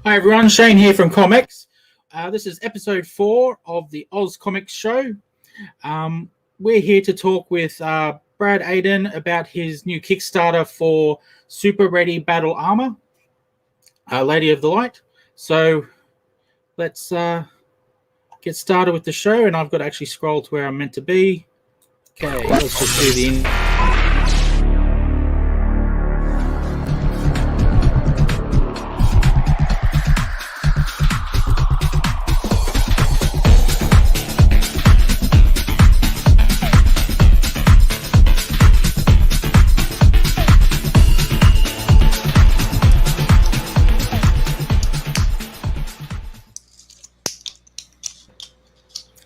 Hi everyone, Shane here from ComX. This is episode 4 of the AusComX Show. We're here to talk with Brad Adan about his new Kickstarter for Super Ready Battle Armour, Lady of the Light. So let's get started with the show, and I've got to actually scroll to where I'm meant to be. Okay, let's just do the...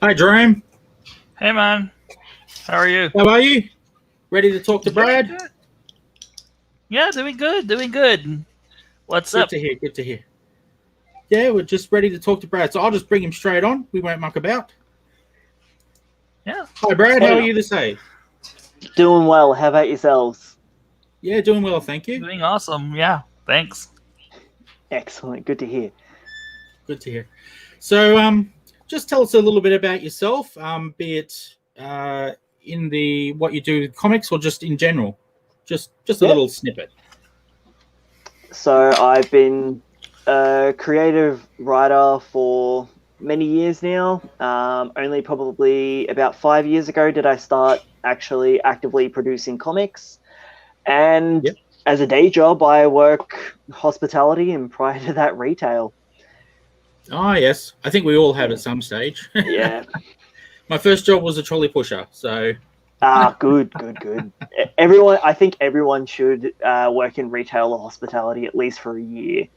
Hi, Jerome. Hey, man. How are you? How are you? Ready to talk to Brad? Yeah, doing good. What's up? Good to hear. Yeah, we're just ready to talk to Brad, so I'll just bring him straight on. We won't muck about. Yeah. Hi, Brad. How are you this day? Doing well. How about yourselves? Yeah, doing well, thank you. Doing awesome. Yeah, thanks. Excellent. Good to hear. Good to hear. So, just tell us a little bit about yourself, be it in the what you do with comics or just in general. Just a little snippet. So I've been a creative writer for many years now. Only probably about 5 years ago did I start actually actively producing comics. And as a day job, I work hospitality, and prior to that, retail. Ah, yes. I think we all have at some stage. Yeah. My first job was a trolley pusher, so... Good. I think everyone should work in retail or hospitality at least for a year.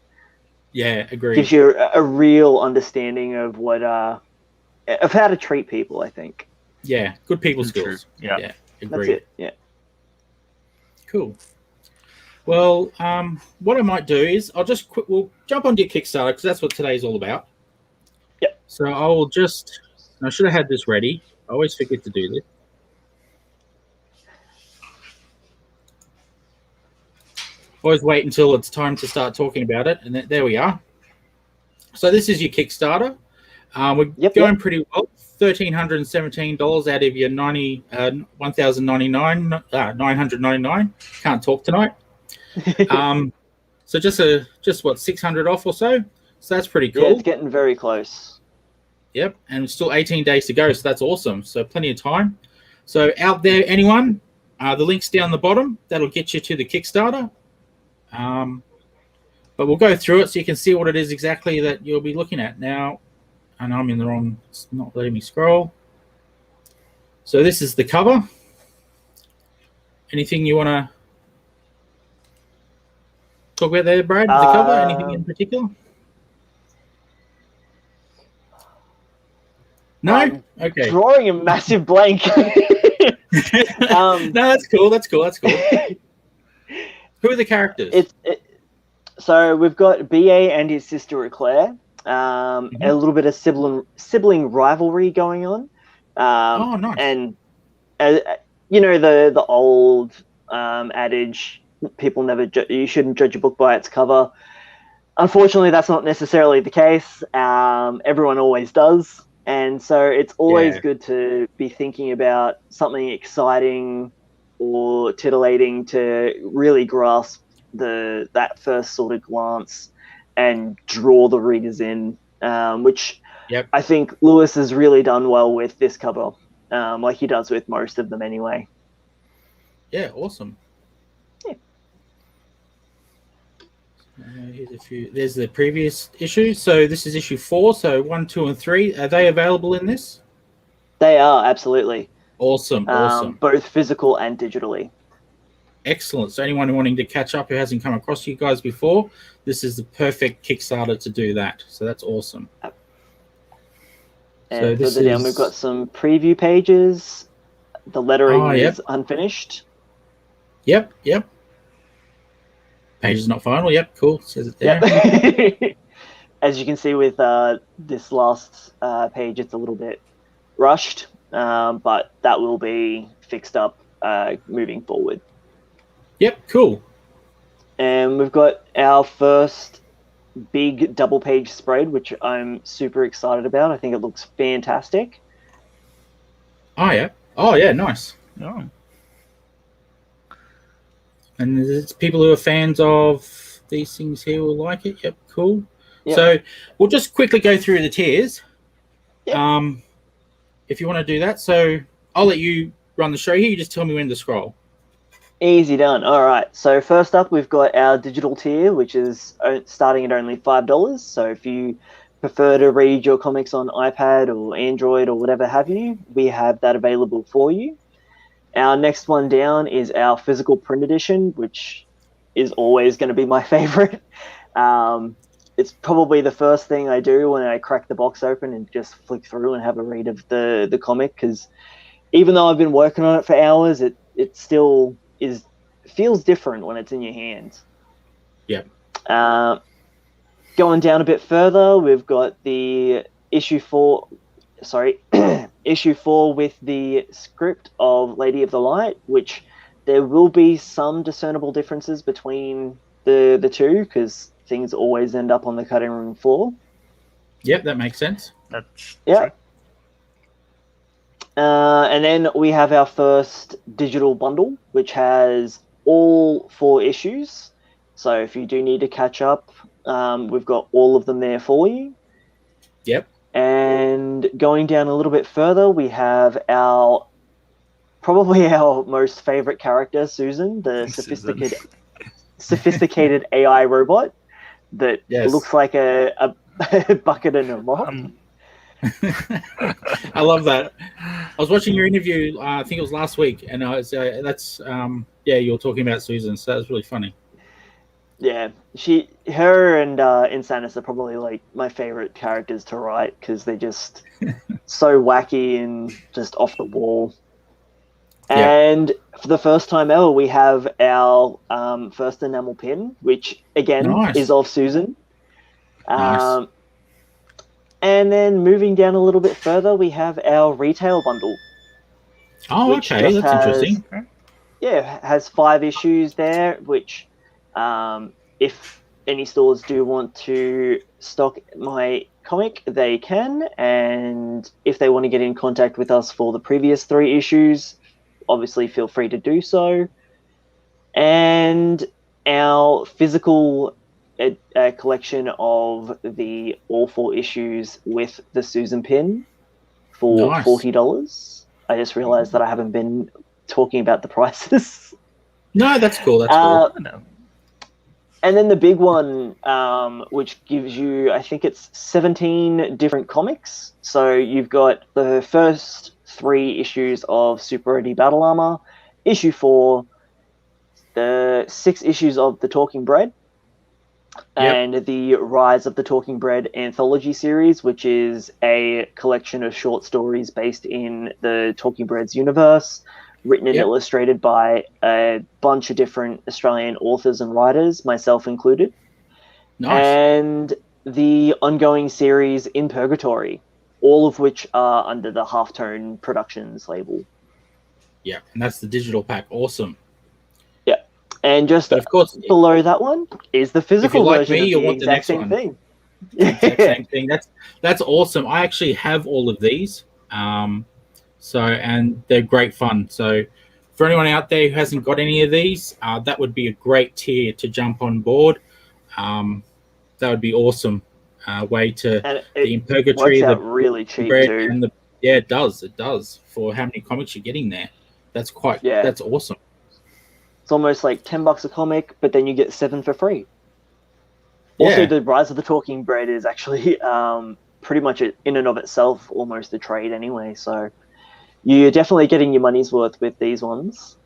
Yeah, agreed. Gives you a real understanding of what of how to treat people, I think. Yeah, good people skills. Yeah, agreed. That's it. Yeah. Cool. Well, what I might do is we'll jump onto your Kickstarter because that's what today's all about. Yep. So I should have had this ready. I always forget to do this. Always wait until it's time to start talking about it, and there we are. So this is your Kickstarter. We're going pretty well. $1,317 out of your $999. Can't talk tonight. So just what, 600 off or so. So that's pretty cool. Yeah, it's getting very close. Yep, and still 18 days to go. So that's awesome. So plenty of time. So out there, anyone, the link's down the bottom. That'll get you to the Kickstarter. But we'll go through it so you can see what it is exactly that you'll be looking at now. And I'm in the wrong, it's not letting me scroll. So this is the cover. Anything you want to talk about there, Brad? The cover? Anything in particular? No? Okay. Drawing a massive blank. No, that's cool. Who are the characters? So we've got BA and his sister Eclair. A little bit of sibling rivalry going on. Nice. And the old adage, you shouldn't judge a book by its cover. Unfortunately, that's not necessarily the case. Everyone always does. And so it's always good to be thinking about something exciting or titillating to really grasp that first sort of glance and draw the readers in, which I think Lewis has really done well with this cover, like he does with most of them anyway. Yeah, awesome. Yeah. Here's a few. There's the previous issue. So this is issue 4. So 1, 2, and 3. Are they available in this? They are, absolutely. Awesome. Both physical and digitally. Excellent. So anyone wanting to catch up who hasn't come across you guys before, this is the perfect Kickstarter to do that. So that's awesome. And further down, we've got some preview pages. The lettering is unfinished. Yep. Page is not final. Yep, cool. Says it there. Yep. As you can see with this last page, it's a little bit rushed, but that will be fixed up moving forward. Yep, cool. And we've got our first big double-page spread, which I'm super excited about. I think it looks fantastic. Oh yeah, nice. Oh. And there's people who are fans of these things here will like it. Yep, cool. Yep. So we'll just quickly go through the tiers. Yep. If you want to do that. So I'll let you run the show here. You just tell me when to scroll. Easy done. All right. So first up, we've got our digital tier, which is starting at only $5. So if you prefer to read your comics on iPad or Android or whatever have you, we have that available for you. Our next one down is our physical print edition, which is always going to be my favorite. It's probably the first thing I do when I crack the box open and just flick through and have a read of the comic, because even though I've been working on it for hours, it still feels different when it's in your hands. Yeah. Going down a bit further, we've got the issue 4 with the script of Lady of the Light, which there will be some discernible differences between the two, because things always end up on the cutting room floor. Yep, that makes sense. That's Yeah. true. And then we have our first digital bundle, which has all 4 issues. So if you do need to catch up, we've got all of them there for you. Yep. And going down a little bit further, we have probably our most favorite character, Susan, the sophisticated AI robot that looks like a bucket and a mop. I love that. I was watching your interview. I think it was last week, and I was you're talking about Susan, so that was really funny. Yeah, her and Insanus are probably like my favorite characters to write, because they're just so wacky and just off the wall. Yeah. And for the first time ever, we have our first enamel pin, which again is of Susan. Nice. And then moving down a little bit further, we have our retail bundle. Oh, okay, that's interesting. Yeah, has 5 issues there, which if any stores do want to stock my comic, they can. And if they want to get in contact with us for the previous 3 issues, obviously feel free to do so. And our physical collection of the all 4 issues with the Susan pin for $40. I just realized that I haven't been talking about the prices. No, that's cool. That's cool. And then the big one, which gives you, I think it's 17 different comics. So you've got the first 3 issues of Super Ready Battle Armour, issue 4, the 6 issues of The Talking Bread, and the Rise of the Talking Bread anthology series, which is a collection of short stories based in the Talking Bread's universe, written and illustrated by a bunch of different Australian authors and writers, myself included. Nice. And the ongoing series In Purgatory, all of which are under the Halftone Productions label. Yeah, and that's the digital pack. Awesome. Yeah. And just of course, below that one is the physical version of the exact same thing. Exact same thing. That's awesome. I actually have all of these. And they're great fun. So for anyone out there who hasn't got any of these, that would be a great tier to jump on board. That would be awesome. Way to the In Purgatory, the really cheap bread too. And it does for how many comics you're getting there. That's that's awesome. It's almost like $10 a comic, but then you get 7 for free. Also, the Rise of the Talking Bread is actually pretty much in and of itself almost a trade anyway. So you're definitely getting your money's worth with these ones.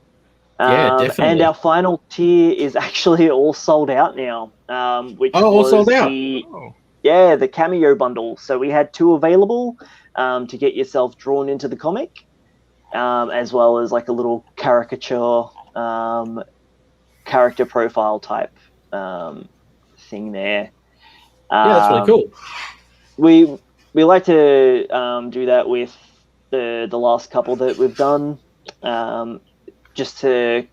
Definitely. And our final tier is actually all sold out now. All sold out. The cameo bundle. So we had 2 available to get yourself drawn into the comic, as well as like a little caricature, character profile type thing there. That's really cool. We like to do that with the last couple that we've done, just to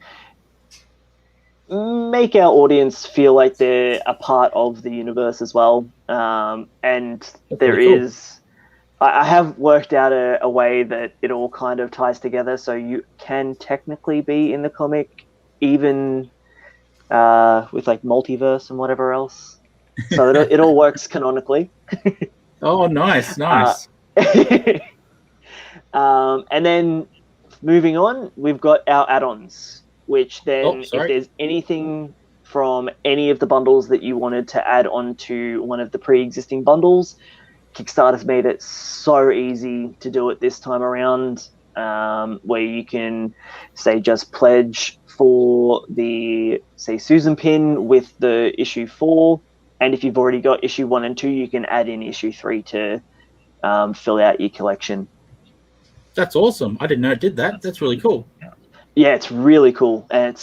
make our audience feel like they're a part of the universe as well. And there really is, I have worked out a way that it all kind of ties together, so you can technically be in the comic, even with like multiverse and whatever else. So it all works canonically. Oh, nice. And then moving on, we've got our add-ons, which then, if there's anything from any of the bundles that you wanted to add on to one of the pre-existing bundles, Kickstarter's made it so easy to do it this time around, where you can, say, just pledge for the, say, Susan pin with the issue 4, and if you've already got issue 1 and 2, you can add in issue 3 to fill out your collection. That's awesome. I didn't know it did that. That's really cool. Yeah, it's really cool, and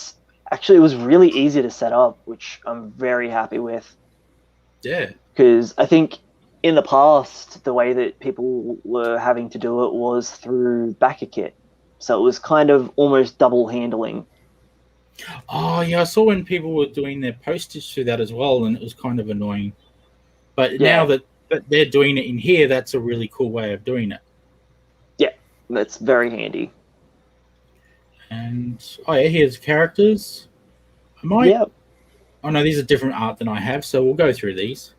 it was really easy to set up, which I'm very happy with. Yeah. Because I think in the past, the way that people were having to do it was through BackerKit. So it was kind of almost double handling. Oh, yeah, I saw when people were doing their postage through that as well, and it was kind of annoying. But now that they're doing it in here, that's a really cool way of doing it. Yeah, that's very handy. And, oh yeah, here's characters. Yeah. Oh, no, these are different art than I have, so we'll go through these.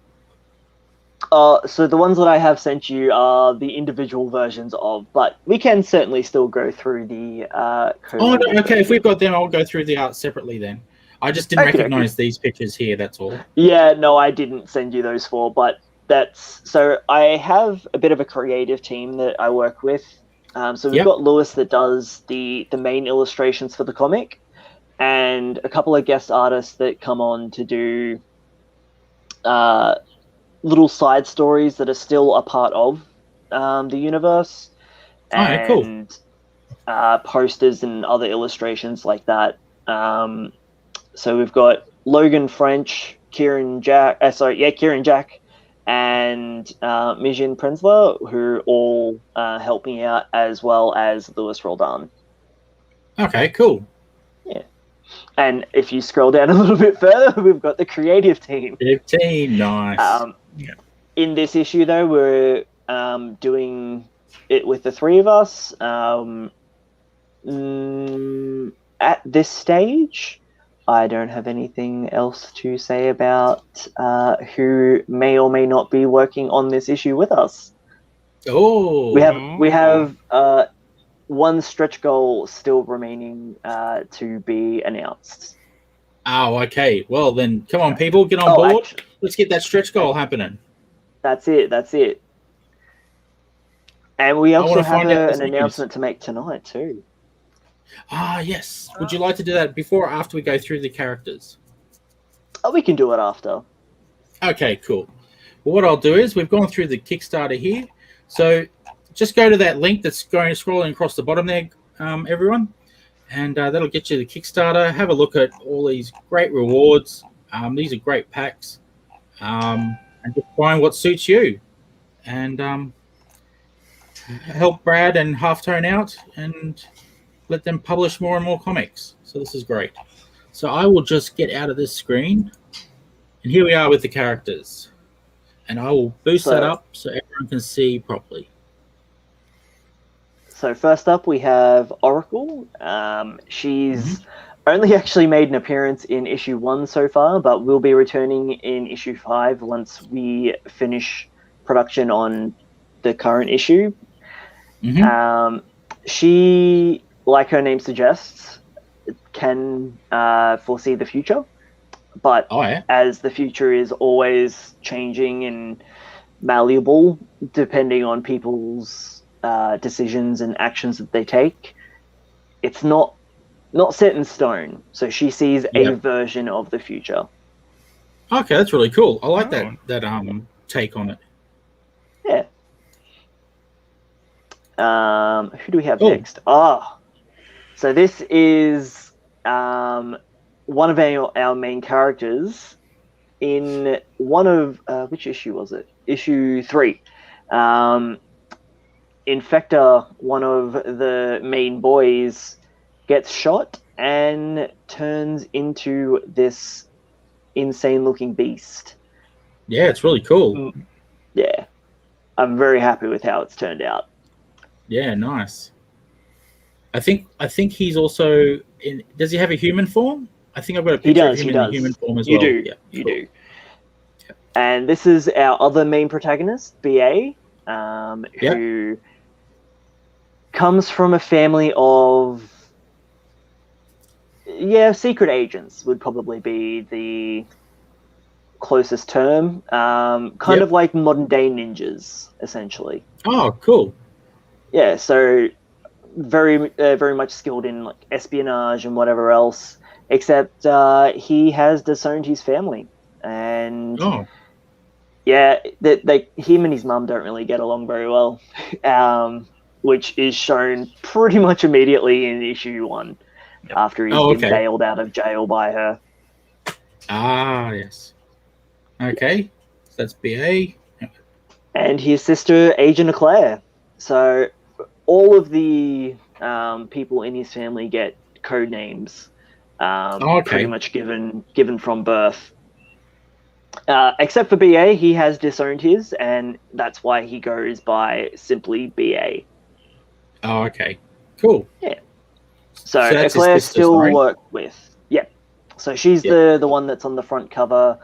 So the ones that I have sent you are the individual versions of, but we can certainly still go through the Oh, no, okay, if we've got them, I'll go through the art separately then. I just didn't recognize these pictures here, that's all. Yeah, no, I didn't send you those four, but so I have a bit of a creative team that I work with. So we've got Lewis that does the main illustrations for the comic, and a couple of guest artists that come on to do little side stories that are still a part of the universe, and posters and other illustrations like that. So we've got Logan French, Kieran Jack, and Mijin Prenzler, who all help me out, as well as Lewis Roldan. Okay, cool. Yeah. And if you scroll down a little bit further, we've got the creative team. Nice. In this issue, though, we're doing it with the three of us. At this stage, I don't have anything else to say about who may or may not be working on this issue with us. Oh, we have one stretch goal still remaining to be announced. Oh, okay. Well, then, come on, people, get on board. Actually, let's get that stretch goal happening. That's it. And we also have an announcement to make tonight, too. Ah, yes. Would you like to do that before or after we go through the characters? Oh, we can do it after. Okay, cool. Well, what I'll do is we've gone through the Kickstarter here. So just go to that link that's scrolling across the bottom there, everyone. And that'll get you the Kickstarter. Have a look at all these great rewards. These are great packs. And just find what suits you. And help Brad and Halftone out and let them publish more and more comics. So this is great. So I will just get out of this screen. And here we are with the characters. And I will boost that up so everyone can see properly. So first up, we have Oracle. She's only actually made an appearance in issue 1 so far, but will be returning in issue 5 once we finish production on the current issue. She, like her name suggests, can foresee the future. But as the future is always changing and malleable, depending on people's decisions and actions that they take, it's not set in stone. So she sees a version of the future. Okay, that's really cool. I like that take on it. Yeah. Who do we have next? So this is one of our main characters in one of which issue was it? Issue 3. Infector, one of the main boys, gets shot and turns into this insane-looking beast. Yeah, it's really cool. Yeah, I'm very happy with how it's turned out. Yeah, nice. I think he's also in. Does he have a human form? I think I've got a picture of him in the human form as well. You do. You do. And this is our other main protagonist, BA, who comes from a family of, secret agents would probably be the closest term. Kind of like modern day ninjas, essentially. Oh, cool. Yeah, so very much skilled in like espionage and whatever else, except he has disowned his family, and him and his mum don't really get along very well, which is shown pretty much immediately in issue 1 after he's been bailed out of jail by her. Ah, yes. Okay, so that's BA. And his sister, Agent Eclair. So all of the people in his family get code names, pretty much given from birth. Except for BA, he has disowned his, and that's why he goes by simply BA. Oh, okay. Cool. Yeah. So Eclair still worked with. Yeah. So she's the one that's on the front cover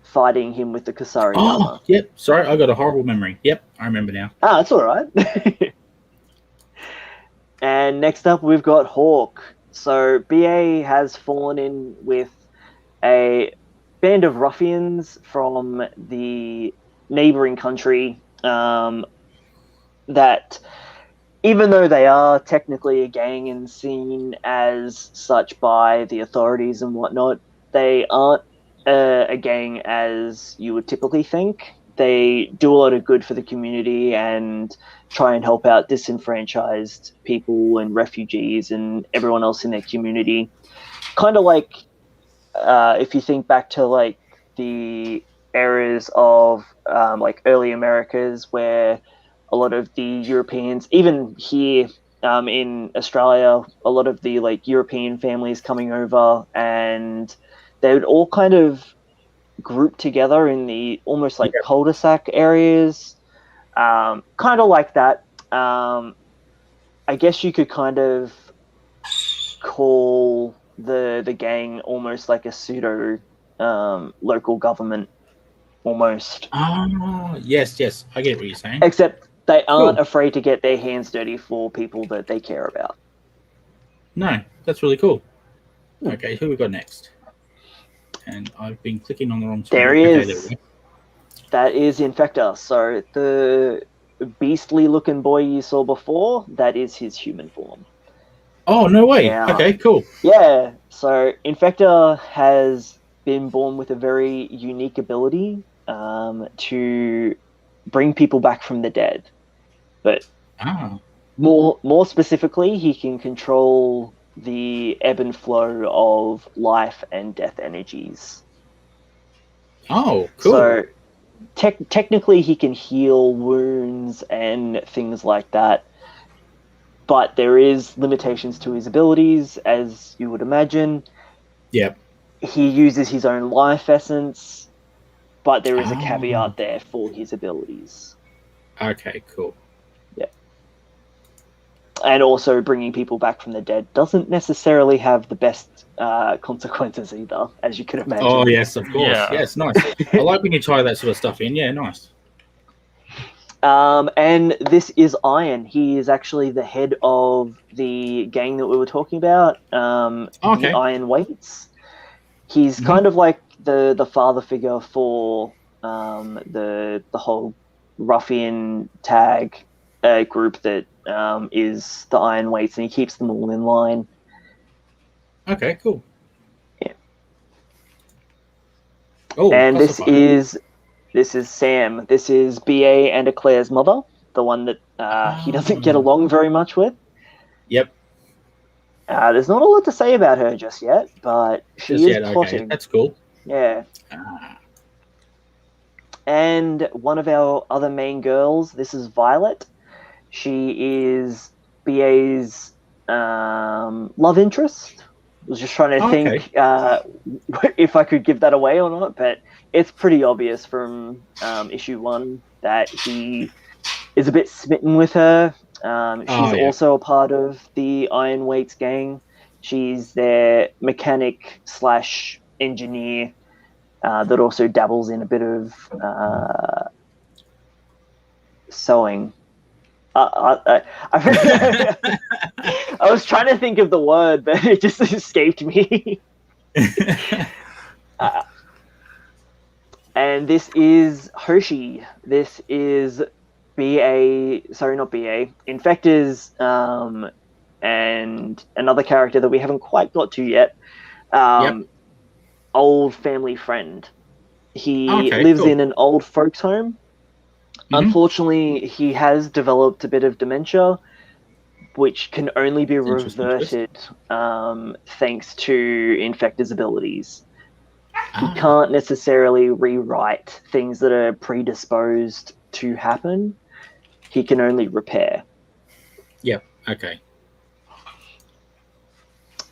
fighting him with the Kasari armor. Yep. Sorry, I got a horrible memory. Yep, I remember now. Ah, that's all right. And next up, we've got Hawk. So BA has fallen in with a band of ruffians from the neighboring country that, even though they are technically a gang and seen as such by the authorities and whatnot, they aren't a gang as you would typically think. They do a lot of good for the community and try and help out disenfranchised people and refugees and everyone else in their community. Kind of like if you think back to like the eras of like early Americas, where a lot of the Europeans, even here in Australia, a lot of the like European families coming over, and they would all kind of group together in the almost like cul-de-sac areas, kind of like that. I guess you could kind of call the gang almost like a pseudo local government, almost. Yes, I get what you're saying. Except they aren't afraid to get their hands dirty for people that they care about. No, that's really cool. Okay, who we got next? And I've been clicking on the wrong screen. There he is. That is Infector. So the beastly looking boy you saw before, that is his human form. Oh, no way. Yeah. Okay, cool. Yeah. So Infector has been born with a very unique ability to bring people back from the dead. But more specifically, he can control the ebb and flow of life and death energies. Oh, cool. So technically he can heal wounds and things like that, but there is limitations to his abilities, as you would imagine. Yep. He uses his own life essence, but there is a caveat there for his abilities. Okay, cool. And also bringing people back from the dead doesn't necessarily have the best consequences either, as you could imagine. Oh, yes, of course. Yeah. Yes, nice. I like when you tie that sort of stuff in. Yeah, nice. And this is Iron. He is actually the head of the gang that we were talking about, the Iron Weights. He's kind of like the father figure for the whole ruffian tag group that is the Iron Weights, and he keeps them all in line. Okay, cool. Yeah. Oh, and this is Sam. This is BA and Eclair's mother, the one that he doesn't get along very much with. Yep. There's not a lot to say about her just yet, but she is plotting. Okay. That's cool. Yeah. And one of our other main girls, this is Violet. She is BA's love interest, was just trying to Okay. think if I could give that away or not, but it's pretty obvious from issue 1 that he is a bit smitten with her. She's also a part of the Iron Weights gang. She's their mechanic / engineer that also dabbles in a bit of sewing. I was trying to think of the word, but it just escaped me. And this is Hoshi. This is Infector's and another character that we haven't quite got to yet. Old family friend. He lives in an old folks home. Unfortunately, he has developed a bit of dementia, which can only be reverted thanks to Infector's abilities. He can't necessarily rewrite things that are predisposed to happen. He can only repair. Yep. Okay.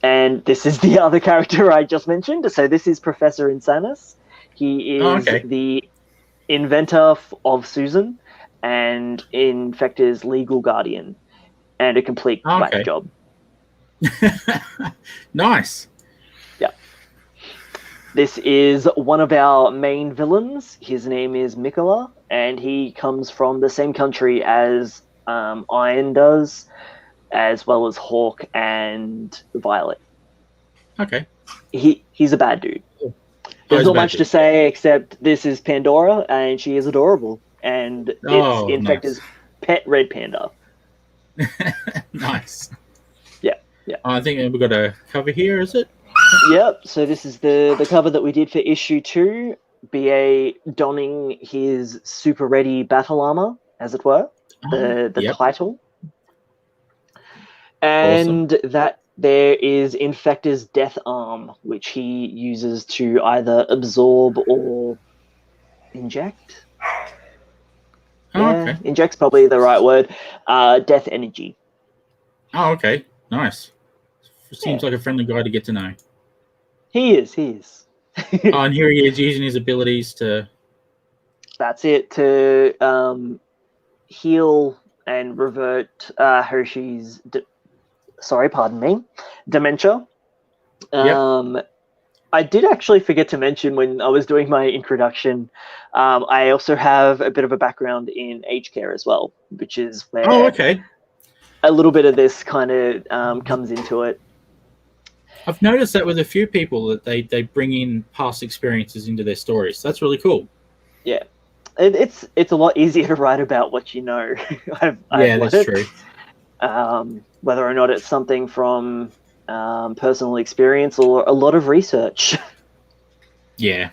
And this is the other character I just mentioned. So this is Professor Insanus. He is the inventor of Susan and Infector's legal guardian, and a complete whack job. Nice. Yeah. This is one of our main villains. His name is Mikola, and he comes from the same country as Iron does, as well as Hawk and Violet. Okay. He's a bad dude. There's not much to say except this is Pandora, and she is adorable. And it's Infector's pet red panda. Nice. Yeah. I think we've got a cover here, is it? Yep. So this is the cover that we did for issue 2. BA donning his super ready battle armor, as it were, the title. And that there is Infector's death arm, which he uses to either absorb or inject. Inject's probably the right word. Death energy. Oh, okay. Nice. Seems like a friendly guy to get to know. He is. And here he is using his abilities to... That's it, to heal and revert Hershey's... dementia. I did actually forget to mention when I was doing my introduction, I also have a bit of a background in aged care as well, which is where a little bit of this kind of comes into it. I've noticed that with a few people that they bring in past experiences into their stories. That's really cool. Yeah. It's a lot easier to write about what you know. That's true. Whether or not it's something from personal experience or a lot of research. Yeah.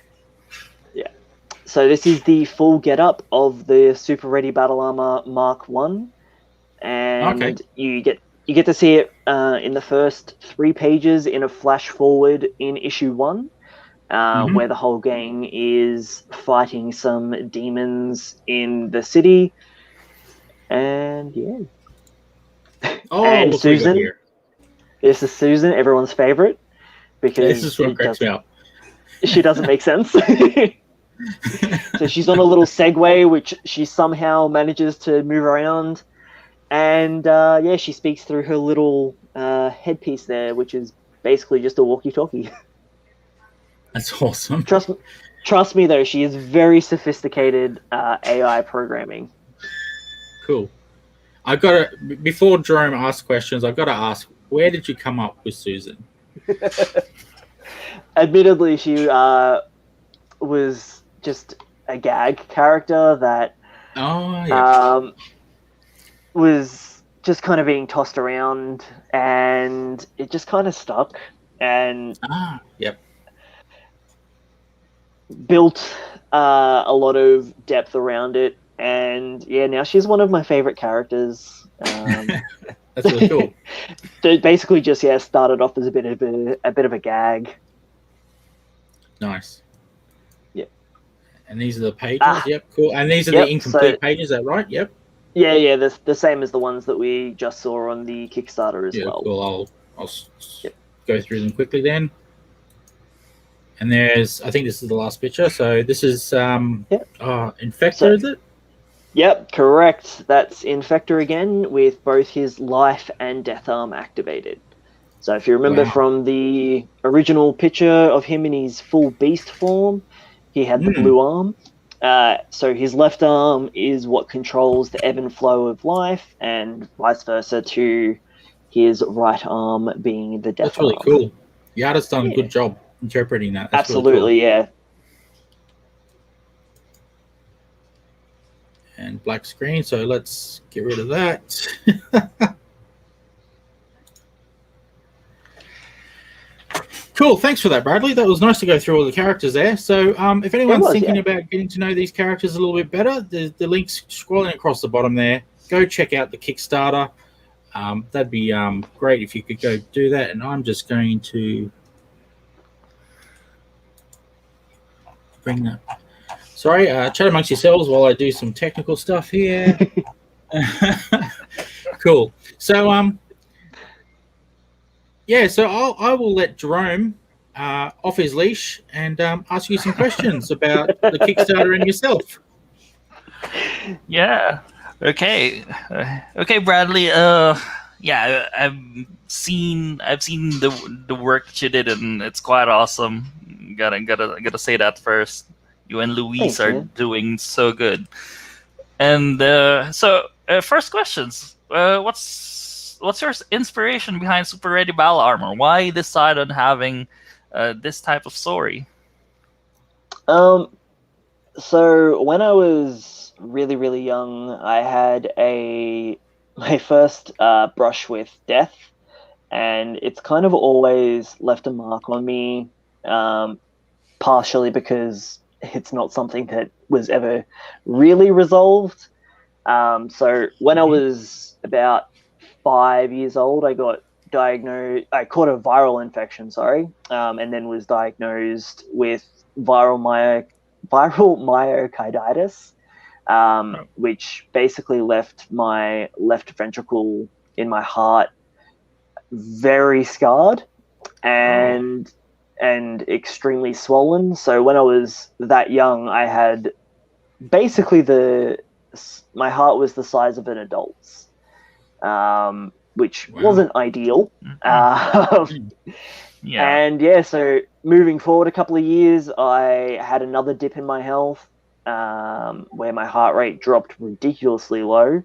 So this is the full getup of the Super Ready Battle Armour Mark 1. And you get to see it in the first 3 pages in a flash forward in issue 1, where the whole gang is fighting some demons in the city. And and Susan. This is Susan, everyone's favorite, because this is what cracks me up. She doesn't make sense. So she's on a little Segway, which she somehow manages to move around. And she speaks through her little headpiece there, which is basically just a walkie-talkie. That's awesome. Trust me, though, she is very sophisticated AI programming. Cool. Before Jerome asks questions, I've got to ask, where did you come up with Susan? Admittedly, she was just a gag character that was just kind of being tossed around, and it just kind of stuck, and built a lot of depth around it. And now she's one of my favorite characters. That's really cool. Basically, just started off as a bit of a gag. Nice. Yep. And these are the pages. Yep, cool. And these are the incomplete pages. Is that right? Yep. Yeah. The same as the ones that we just saw on the Kickstarter as well. Cool. I'll go through them quickly then. And I think this is the last picture. So this is Infector, So- is it? Yep, correct. That's Infector again, with both his life and death arm activated. So if you remember Wow. from the original picture of him in his full beast form, he had the blue arm. So his left arm is what controls the ebb and flow of life, and vice versa to his right arm being the death That's really arm. cool. The artist's done a good job interpreting that. That's Absolutely, really cool. yeah. And black screen, so let's get rid of that. Cool, thanks for that, Bradley. That was nice to go through all the characters there. So if anyone's thinking about getting to know these characters a little bit better, the link's scrolling across the bottom there. Go check out the Kickstarter. That'd be great if you could go do that. And I'm just going to bring that. Sorry, chat amongst yourselves while I do some technical stuff here. Cool. So yeah, so I will let Jerome off his leash and ask you some questions about the Kickstarter and yourself. Yeah. Okay. Okay, Bradley. Yeah, I've seen the work that you did, and it's quite awesome. Gotta say that first. You and Luis are doing so good. And so, first questions. What's your inspiration behind Super Ready Battle Armour? Why decide on having this type of story? So when I was really, really young, I had my first brush with death, and it's kind of always left a mark on me, partially because it's not something that was ever really resolved. So when I was about 5 years old, I got diagnosed. I caught a viral infection, and then was diagnosed with viral myocarditis, which basically left my left ventricle in my heart very scarred and extremely swollen. So when I was that young, I had basically my heart was the size of an adult's. Which wasn't ideal. And so moving forward a couple of years, I had another dip in my health, where my heart rate dropped ridiculously low.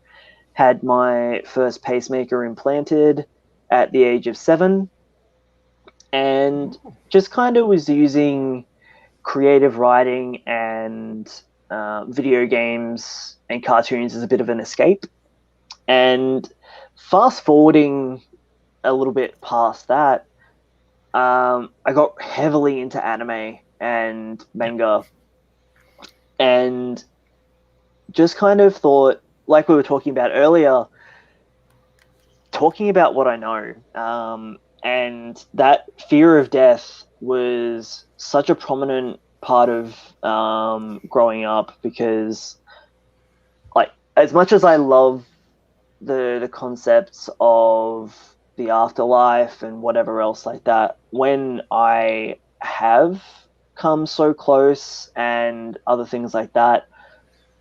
Had my first pacemaker implanted at the age of 7, and just kind of was using creative writing and video games and cartoons as a bit of an escape. And fast forwarding a little bit past that, I got heavily into anime and manga, and just kind of thought, like we were talking about earlier, talking about what I know, and that fear of death was such a prominent part of growing up, because, like, as much as I love the concepts of the afterlife and whatever else like that, when I have come so close and other things like that,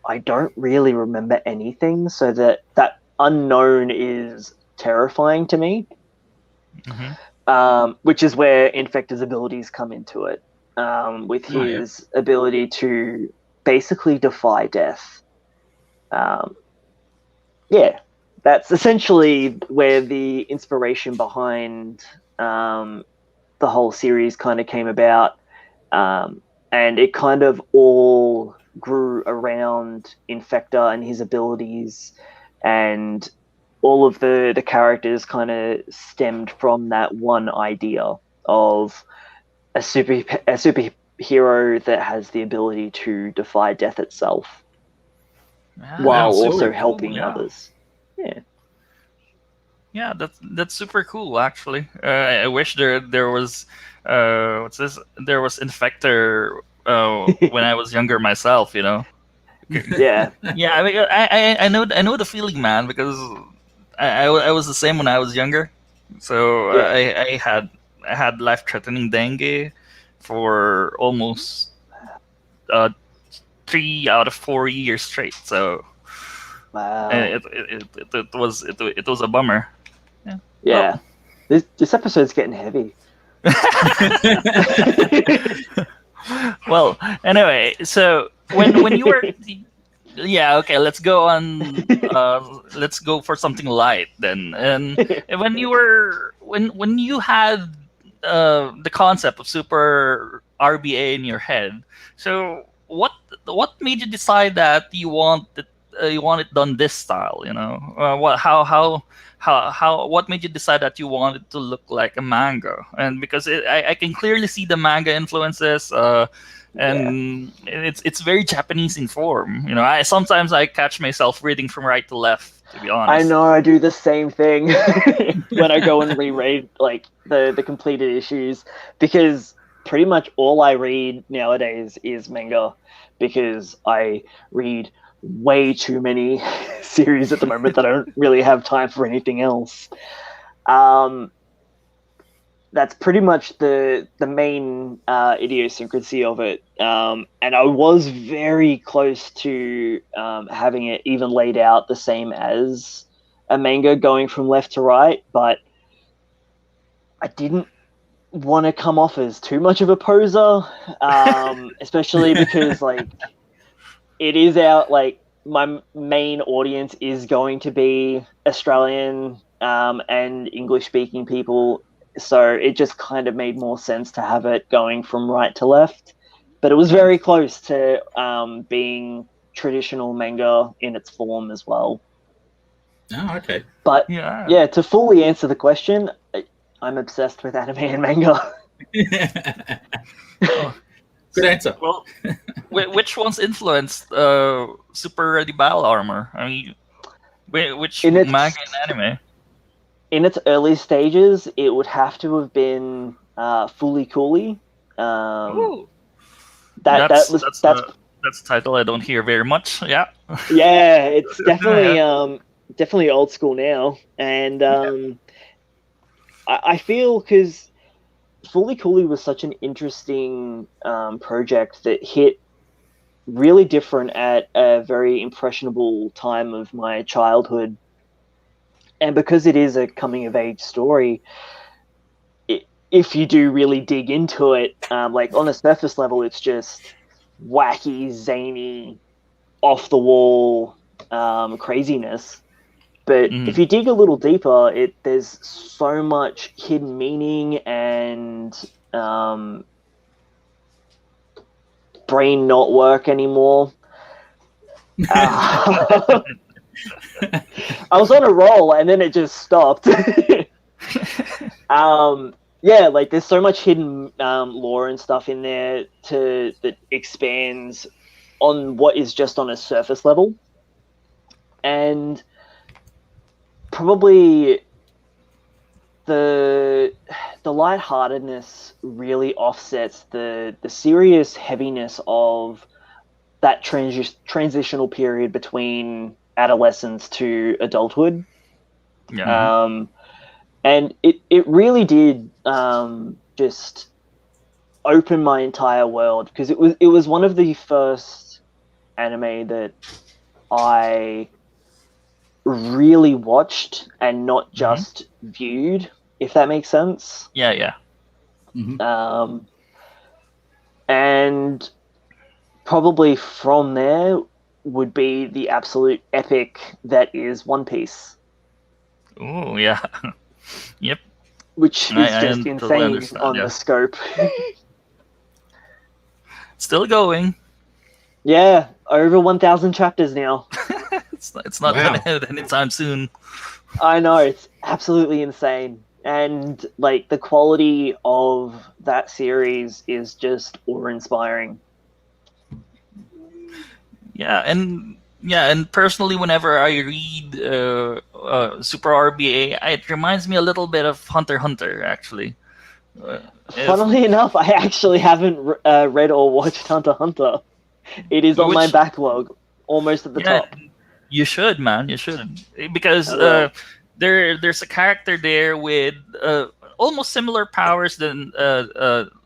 I don't really remember anything, so that unknown is terrifying to me. Which is where Infector's abilities come into it, with his ability to basically defy death. That's essentially where the inspiration behind the whole series kind of came about, and it kind of all grew around Infector and his abilities, and all of the characters kind of stemmed from that one idea of a superhero that has the ability to defy death itself, while also helping others. Yeah, that's super cool. Actually, I wish there was there was Infector when I was younger myself. Yeah. Yeah. I mean, I know the feeling, man, because I was the same when I was younger. So I had life-threatening dengue for almost 3 out of 4 years straight. So Wow. it was a bummer. Yeah. This episode's getting heavy. Well, anyway, so when you were yeah, okay, let's go on let's go for something light then. And when you had the concept of Super RBA in your head, so what made you decide that you want it done this style, what made you decide that you want it to look like a manga? And because I can clearly see the manga influences, and it's very Japanese in form. I sometimes catch myself reading from right to left, to be honest. I know, I do the same thing when I go and reread like the completed issues, because pretty much all I read nowadays is manga, because I read way too many series at the moment that I don't really have time for anything else. That's pretty much the main idiosyncrasy of it. And I was very close to having it even laid out the same as a manga, going from left to right, but I didn't want to come off as too much of a poser, especially because like it is out, like my main audience is going to be Australian and English speaking people, so it just kind of made more sense to have it going from right to left. But it was very close to being traditional manga in its form as well. Oh, okay. But yeah, to fully answer the question, I'm obsessed with anime and manga. Good answer. Well, which ones influenced Super Ready Battle Armour? I mean, which manga and anime? In its early stages, it would have to have been Fooly Cooly. That's a title I don't hear very much. Yeah. Yeah, it's definitely definitely old school now, and I feel because Fooly Cooly was such an interesting project that hit really different at a very impressionable time of my childhood. And because it is a coming-of-age story, if you do really dig into it, like on a surface level, it's just wacky, zany, off-the-wall craziness. But if you dig a little deeper, there's so much hidden meaning and brain not work anymore. I was on a roll and then it just stopped. Yeah, like there's so much hidden lore and stuff in there that expands on what is just on a surface level. And probably the lightheartedness really offsets the serious heaviness of that transitional period between adolescence to adulthood. Yeah. And it really did just open my entire world, because it was one of the first anime that I really watched and not just viewed, if that makes sense. Yeah. And probably from there would be the absolute epic that is One Piece. Oh, yeah. Yep. Which is just insane on the scope. Still going. Yeah, over 1,000 chapters now. It's not gonna end anytime soon. I know, it's absolutely insane. And like the quality of that series is just awe-inspiring. Yeah, and personally, whenever I read Super RBA, it reminds me a little bit of Hunter x Hunter, actually. Funnily enough, I actually haven't read or watched Hunter x Hunter. It is on my backlog, almost at the top. You should, man. You should, because there's a character there with almost similar powers than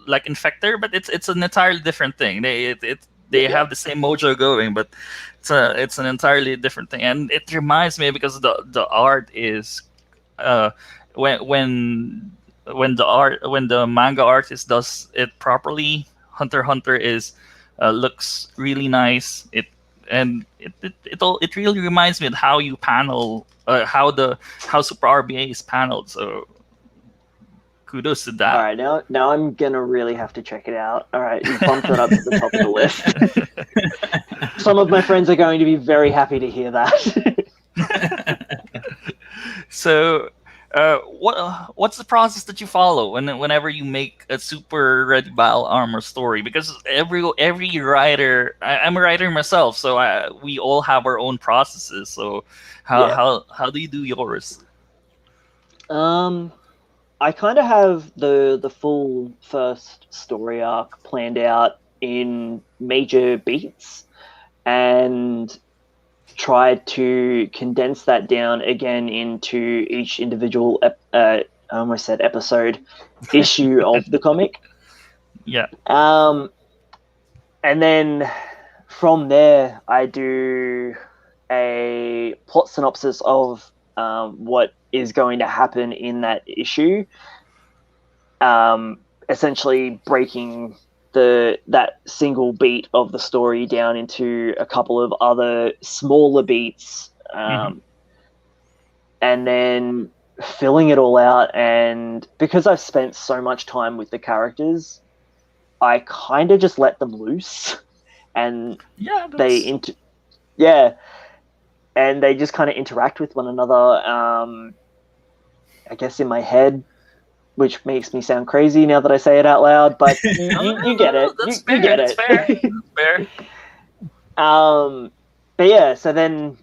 like Infector, but it's an entirely different thing. They have the same mojo going, but it's an entirely different thing. And it reminds me, because the art is when the manga artist does it properly, Hunter x Hunter is looks really nice. It really reminds me of how you panel, how Super RBA is paneled. So kudos to that. All right, now I'm gonna really have to check it out. All right, you bumped it up to the top of the list. Some of my friends are going to be very happy to hear that. So, what's the process that you follow whenever you make a Super Ready Battle Armour story? Because every writer, I'm a writer myself, so we all have our own processes. So, how do you do yours? I kind of have the full first story arc planned out in major beats, and tried to condense that down again into each individual I almost said episode issue of the comic. Yeah. And then from there I do a plot synopsis of what is going to happen in that issue, essentially breaking that single beat of the story down into a couple of other smaller beats, and then filling it all out. And because I've spent so much time with the characters, I kind of just let them loose, and they just kind of interact with one another. I guess in my head, which makes me sound crazy now that I say it out loud, but you get it. You get it. That's fair. But yeah, so then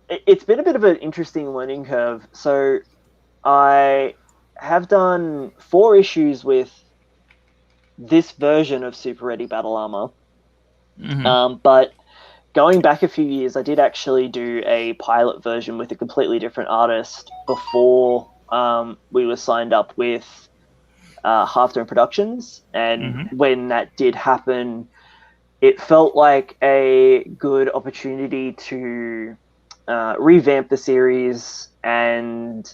it's been a bit of an interesting learning curve. So I have done 4 issues with this version of Super Ready Battle Armour. But going back a few years, I did actually do a pilot version with a completely different artist before we were signed up with Halftone Productions. And when that did happen, it felt like a good opportunity to revamp the series. And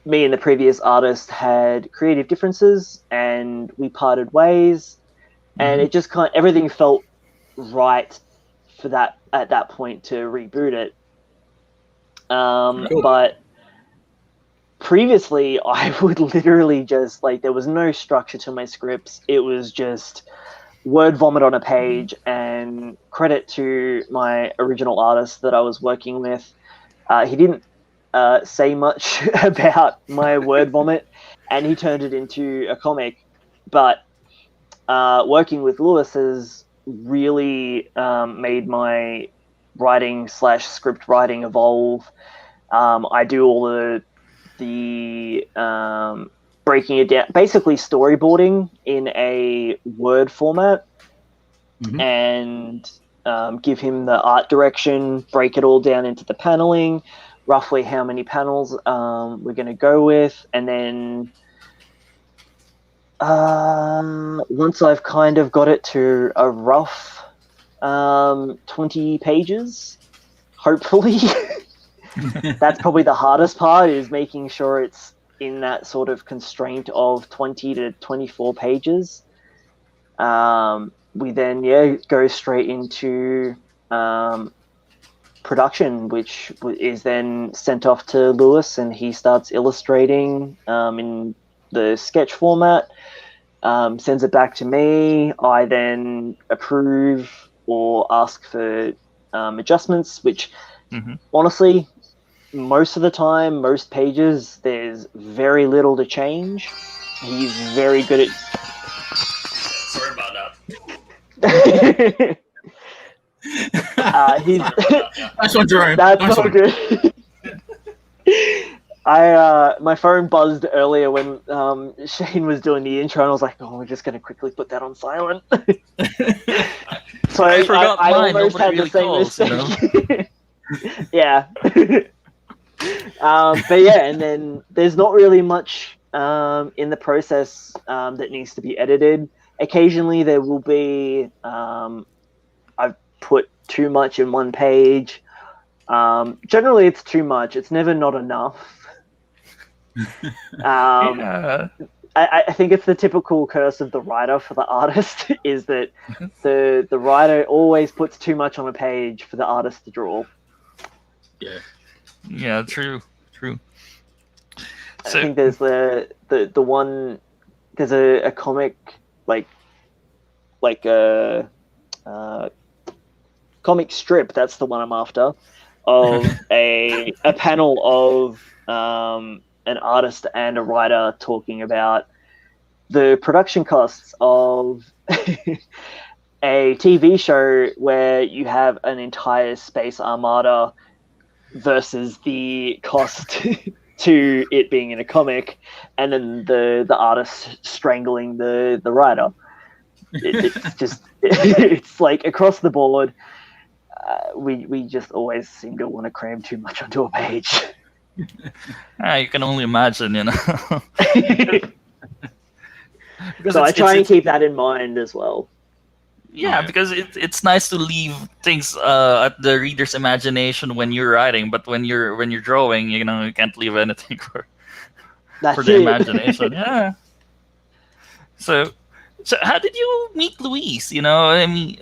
me and the previous artist had creative differences, and we parted ways. And it just everything felt right for that at that point to reboot it. Cool. But previously I would literally just there was no structure to my scripts. It was just word vomit on a page, and credit to my original artist that I was working with. He didn't say much about my word vomit, and he turned it into a comic. But working with Lewis has really made my writing / script writing evolve. I do all the breaking it down, basically storyboarding in a Word format, and give him the art direction, break it all down into the paneling, roughly how many panels we're going to go with, and then once I've kind of got it to a rough 20 pages, hopefully, that's probably the hardest part, is making sure it's in that sort of constraint of 20 to 24 pages. We then go straight into production, which is then sent off to Lewis, and he starts illustrating in the sketch format, sends it back to me. I then approve or ask for adjustments, which honestly, most of the time, most pages, there's very little to change. He's very good at... Sorry about that. That's on Jerome. That's all good. My phone buzzed earlier when Shane was doing the intro, and I was like, "Oh, we're just going to quickly put that on silent." So I forgot I mine. almost Nobody had really the same calls, mistake. Yeah. But yeah, and then there's not really much in the process that needs to be edited. Occasionally there will be I've put too much in one page. Generally it's too much. It's never not enough. Yeah. I think it's the typical curse of the writer for the artist is that the writer always puts too much on a page for the artist to draw. Yeah. Yeah, true. I think there's the one, there's a comic like a comic strip, that's the one I'm after, of a panel of an artist and a writer talking about the production costs of a TV show where you have an entire space armada versus the cost to it being in a comic, and then the artist strangling the writer. It's just it's like across the board. We just always seem to want to cram too much onto a page. You can only imagine, you know. So I try and keep that in mind as well. Yeah, because it's nice to leave things at the reader's imagination when you're writing, but when you're drawing, you know, you can't leave anything for the imagination. Yeah. So how did you meet Luis? You know, I mean,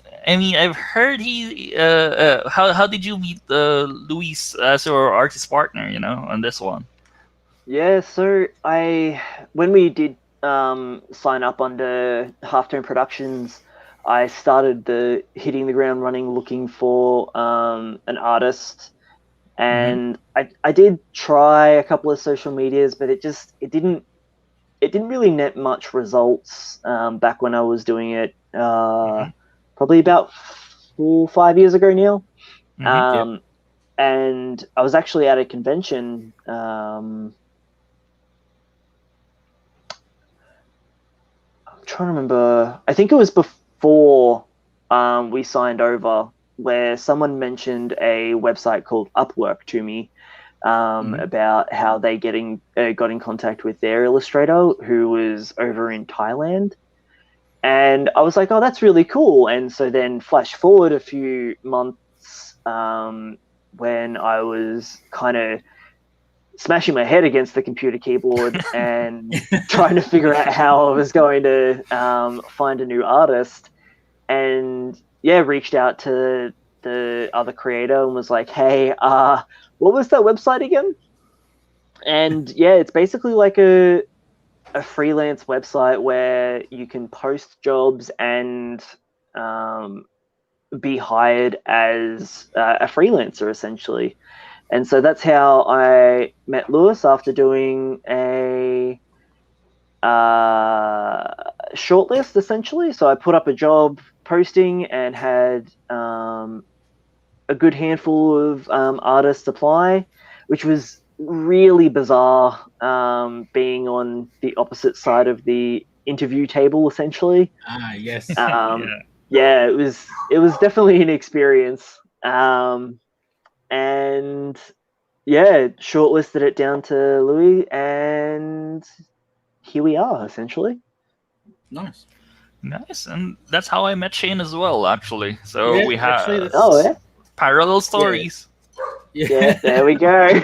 I've heard he. How did you meet Luis as your artist partner? You know, on this one. Yeah, so when we did sign up under Halftone Productions, I started hitting the ground running, looking for an artist, and I did try a couple of social medias, but it didn't really net much results back when I was doing it. Probably about 4 or 5 years ago now. And I was actually at a convention. I'm trying to remember. I think it was before we signed over, where someone mentioned a website called Upwork to me about how they got in contact with their illustrator who was over in Thailand. And I was like, oh, that's really cool. And so then flash forward a few months when I was kind of smashing my head against the computer keyboard and trying to figure out how I was going to find a new artist. And yeah, reached out to the other creator and was like, hey, what was that website again? And yeah, it's basically like a freelance website where you can post jobs and be hired as a freelancer, essentially. And so that's how I met Lewis, after doing a shortlist, essentially. So I put up a job posting and had a good handful of artists apply, which was really bizarre, being on the opposite side of the interview table, essentially. Yes. Yeah, it was definitely an experience. And yeah, shortlisted it down to Louis, and here we are, essentially. Nice, and that's how I met Shane as well, actually. So we have parallel stories. Yeah, there we go.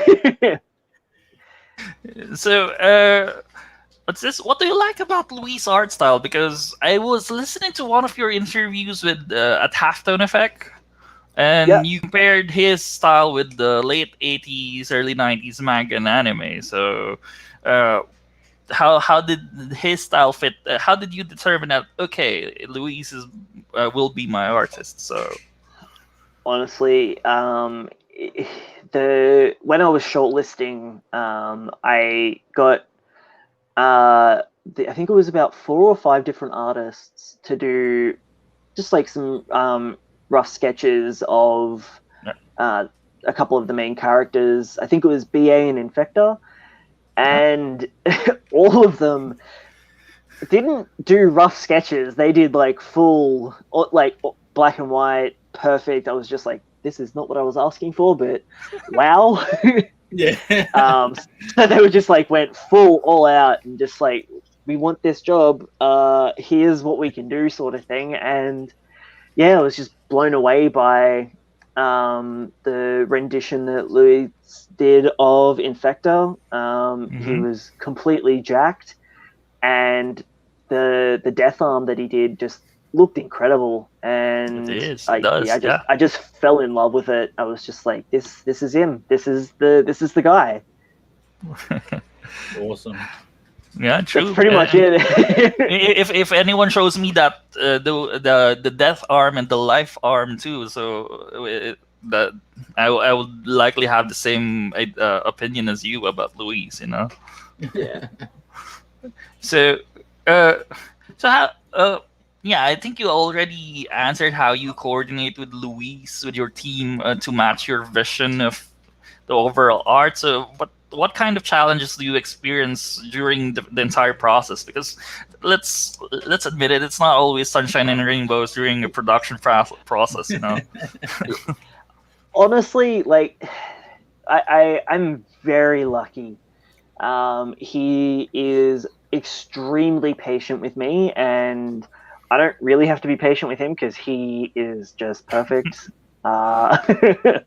So, what's this? What do you like about Louis' art style? Because I was listening to one of your interviews with at Halftone Effect, and you compared his style with the late 80s, early 90s manga and anime. So, how did his style fit? How did you determine that? Okay, Louis will be my artist. So, honestly, when I was shortlisting, I got I think it was about 4 or 5 different artists to do just like some rough sketches of a couple of the main characters. I think it was BA and Infector, and all of them didn't do rough sketches. They did like full, like black and white, perfect. I was just like, this is not what I was asking for, but wow. Yeah. So they were just like went full all out and just like, we want this job. Here's what we can do, sort of thing. And yeah, I was just blown away by the rendition that Louis did of Infector. He was completely jacked, and the death arm that he did just looked incredible. And It does. I just fell in love with it. I was just like, this is him. This is the guy. Awesome. Yeah, true. That's pretty much it. If anyone shows me that the death arm and the life arm too, so that I would likely have the same opinion as you about Louise, you know. Yeah. So how yeah, I think you already answered how you coordinate with Louise with your team to match your vision of the overall art. So what kind of challenges do you experience during the entire process? Because let's admit it, it's not always sunshine and rainbows during a production process, you know. Honestly, like I'm very lucky. He is extremely patient with me, and I don't really have to be patient with him because he is just perfect. And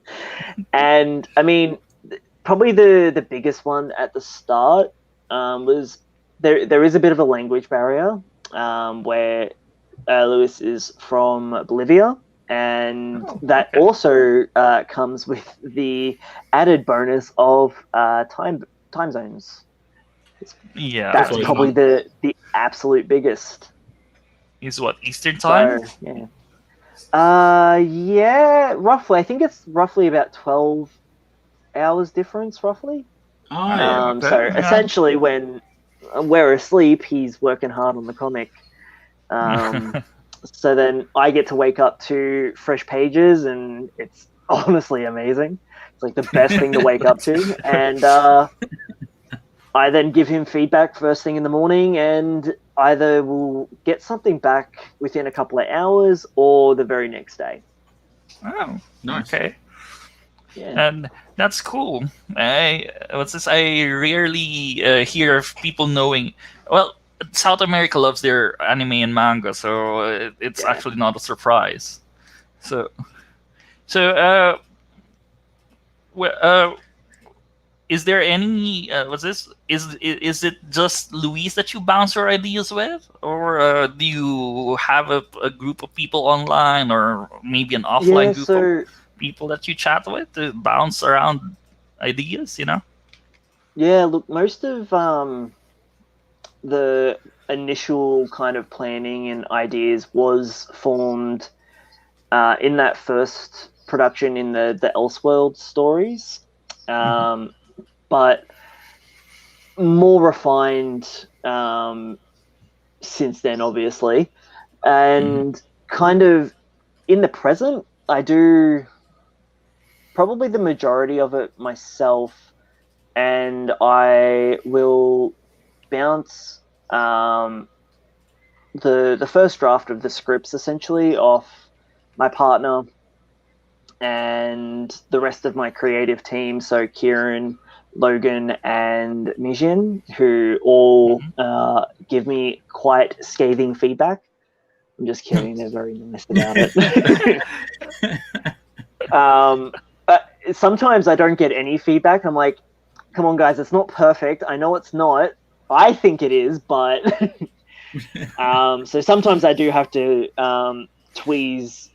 I mean, probably the biggest one at the start was there is a bit of a language barrier where Lewis is from Bolivia, and that also comes with the added bonus of time zones. Yeah, That's probably the absolute biggest. Is what, Eastern time? So, yeah, roughly. I think it's roughly about 12 hours difference, roughly. So essentially, when we're asleep, he's working hard on the comic. So then I get to wake up to fresh pages, and it's honestly amazing. It's like the best thing to wake up to, and I then give him feedback first thing in the morning, and either we'll get something back within a couple of hours or the very next day. Oh, nice. Okay. Yeah. And that's cool. I rarely hear of people knowing. Well, South America loves their anime and manga, so it's actually not a surprise. So, is there any? Is it just Louise that you bounce your ideas with, or do you have a group of people online, or maybe an offline group of people that you chat with to bounce around ideas? You know. Yeah. Look, most of the initial kind of planning and ideas was formed in that first production in the Elseworld stories. But more refined since then, obviously. And kind of in the present, I do probably the majority of it myself, and I will bounce the first draft of the scripts essentially off my partner and the rest of my creative team, so Kieran, Logan, and Mijin, who all give me quite scathing feedback. I'm just kidding; they're very nice about it. But sometimes I don't get any feedback. I'm like, "Come on, guys, it's not perfect. I know it's not. I think it is, but." So sometimes I do have to tweeze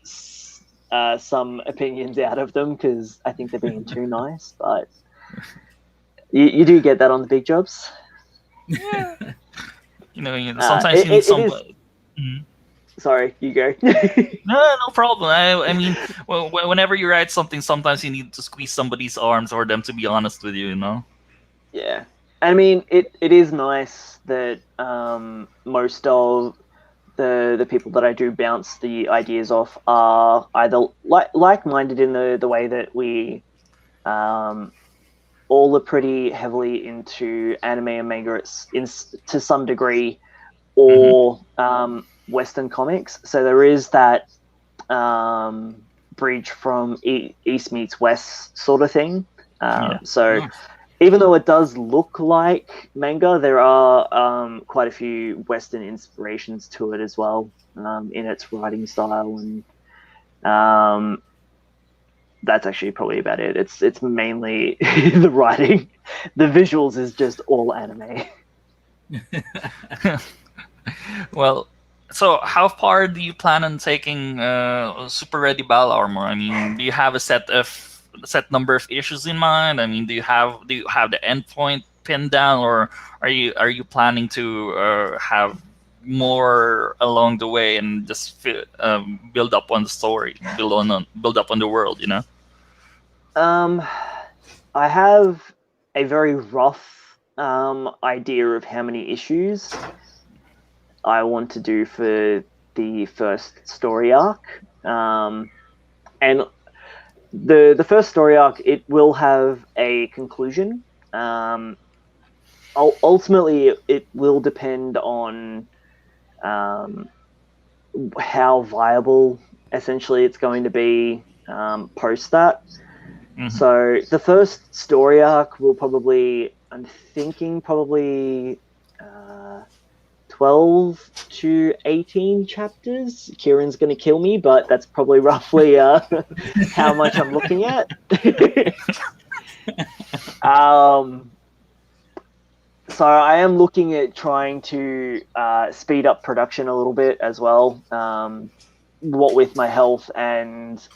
some opinions out of them because I think they're being too nice, but you do get that on the big jobs. Yeah. Sometimes you need somebody. Sorry, you go. No problem. I mean, whenever you write something, sometimes you need to squeeze somebody's arms or them to be honest with you, you know? Yeah. I mean, it is nice that most of the people that I do bounce the ideas off are either like-minded in the way that we all are pretty heavily into anime and manga to some degree, or Western comics. So there is that bridge from East meets West sort of thing. So Nice. even though it does look like manga, there are quite a few Western inspirations to it as well, in its writing style, and that's actually probably about it. It's mainly the writing. The visuals is just all anime. Well, so how far do you plan on taking Super Ready Battle Armor? I mean, do you have a set number of issues in mind? I mean, do you have the endpoint pinned down, or are you planning to have more along the way and just build up on the story, build up on the world? You know. I have a very rough idea of how many issues I want to do for the first story arc, and the first story arc, it will have a conclusion. Ultimately, it will depend on how viable essentially it's going to be post that. Mhm. So the first story arc will probably, I'm thinking probably 12 to 18 chapters. Kieran's going to kill me, but that's probably roughly how much I'm looking at. So I am looking at trying to speed up production a little bit as well, what with my health and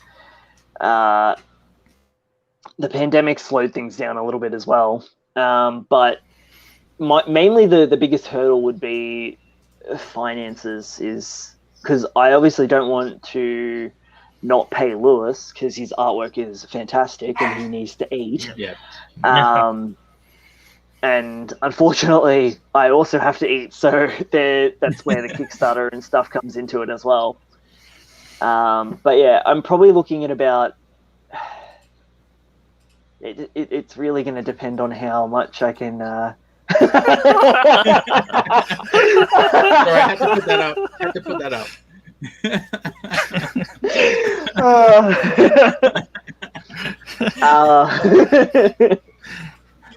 the pandemic slowed things down a little bit as well. But mainly the biggest hurdle would be finances, is because I obviously don't want to not pay Lewis because his artwork is fantastic and he needs to eat. Yeah. And unfortunately, I also have to eat, so that's where the Kickstarter and stuff comes into it as well. But yeah, I'm probably looking at about... It's really going to depend on how much I can... Sorry, I had to put that up.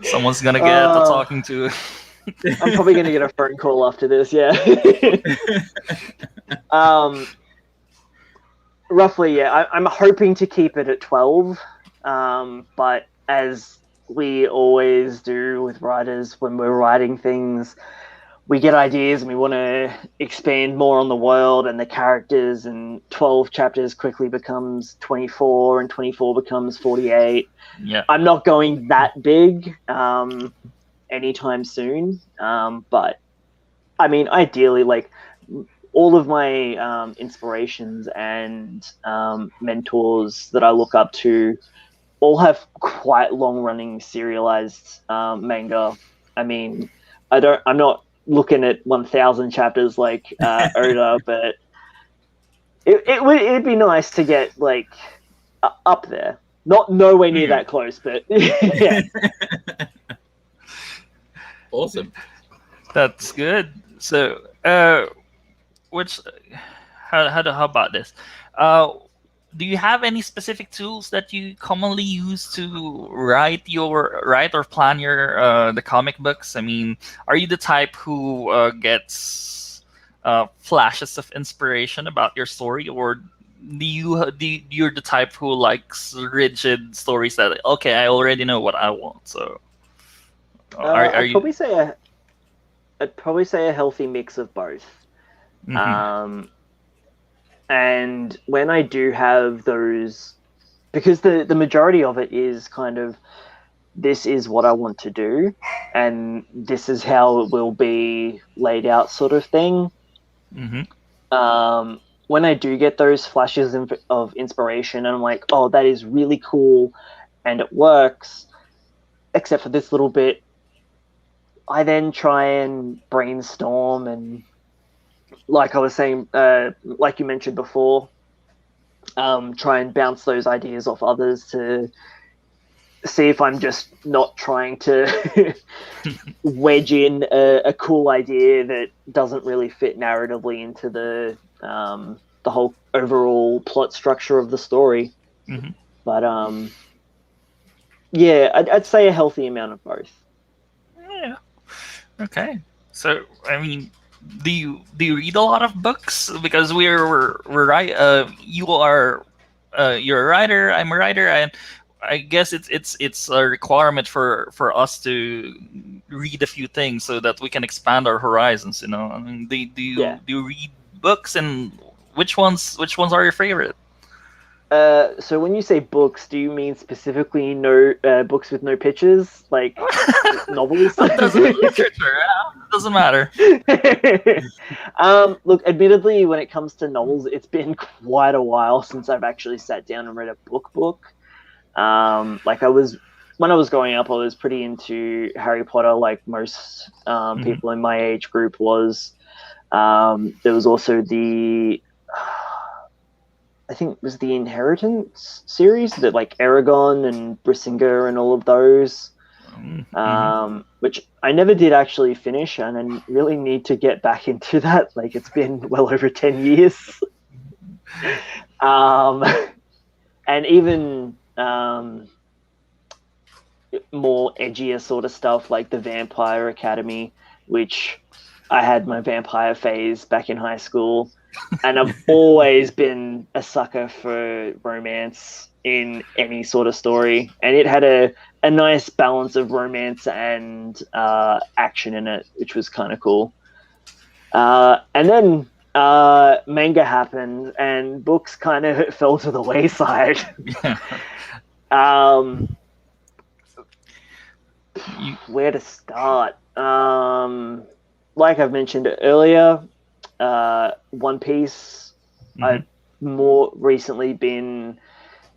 Someone's gonna get the talking to. I'm probably going to get a phone call after this, yeah. Roughly, yeah. I'm hoping to keep it at 12, but as we always do with writers, when we're writing things, we get ideas and we want to expand more on the world and the characters, and 12 chapters quickly becomes 24, and 24 becomes 48. Yeah. I'm not going that big anytime soon, but I mean, ideally, like, all of my inspirations and mentors that I look up to all have quite long-running serialized manga. I mean, I'm not looking at 1,000 chapters like Oda, but it'd be nice to get like up there. Not nowhere near that close, but yeah. Awesome. That's good. So, how about this? Do you have any specific tools that you commonly use to write or plan your the comic books? I mean, are you the type who gets flashes of inspiration about your story, or you're the type who likes rigid stories that, okay, I already know what I want? So, I'd probably say a healthy mix of both. Mm-hmm. And when I do have those, because the majority of it is kind of, this is what I want to do, and this is how it will be laid out, sort of thing. Mm-hmm. When I do get those flashes of inspiration, and I'm like, oh, that is really cool, and it works, except for this little bit, I then try and brainstorm and, like I was saying, like you mentioned before, try and bounce those ideas off others to see if I'm just not trying to wedge in a cool idea that doesn't really fit narratively into the whole overall plot structure of the story. Mm-hmm. But Yeah, I'd say a healthy amount of both. Yeah. Okay. So, I mean, do you read a lot of books? Because we're right. You are, you're a writer. I'm a writer, and I guess it's a requirement for us to read a few things so that we can expand our horizons. You know, I mean, Yeah. do you read books, and which ones are your favorite? So when you say books, do you mean specifically no books with no pictures, like novels? Literature. Doesn't matter. Look, admittedly, when it comes to novels, it's been quite a while since I've actually sat down and read a book. Like when I was growing up, I was pretty into Harry Potter, like most people in my age group was. There was also I think it was the Inheritance series, that like Aragon and Brisinga and all of those, which I never did actually finish, and I really need to get back into that. Like, it's been well over 10 years. And even more edgier sort of stuff like the Vampire Academy, which I had my vampire phase back in high school. And I've always been a sucker for romance in any sort of story. And it had a nice balance of romance and action in it, which was kind of cool. And then manga happened and books kind of fell to the wayside. Where to start? Like I've mentioned earlier, One Piece. I've more recently been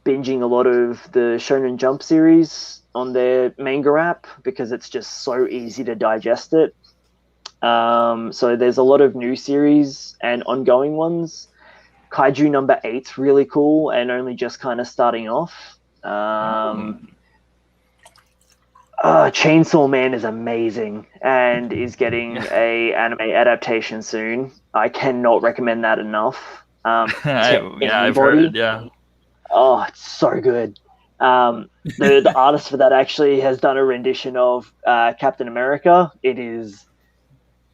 binging a lot of the Shonen Jump series on their manga app because it's just so easy to digest it. So there's a lot of new series and ongoing ones. Kaiju number 8's really cool and only just kind of starting off. Chainsaw Man is amazing and is getting a anime adaptation soon. I cannot recommend that enough. I've heard. Yeah. Oh, it's so good. The artist for that actually has done a rendition of Captain America. It is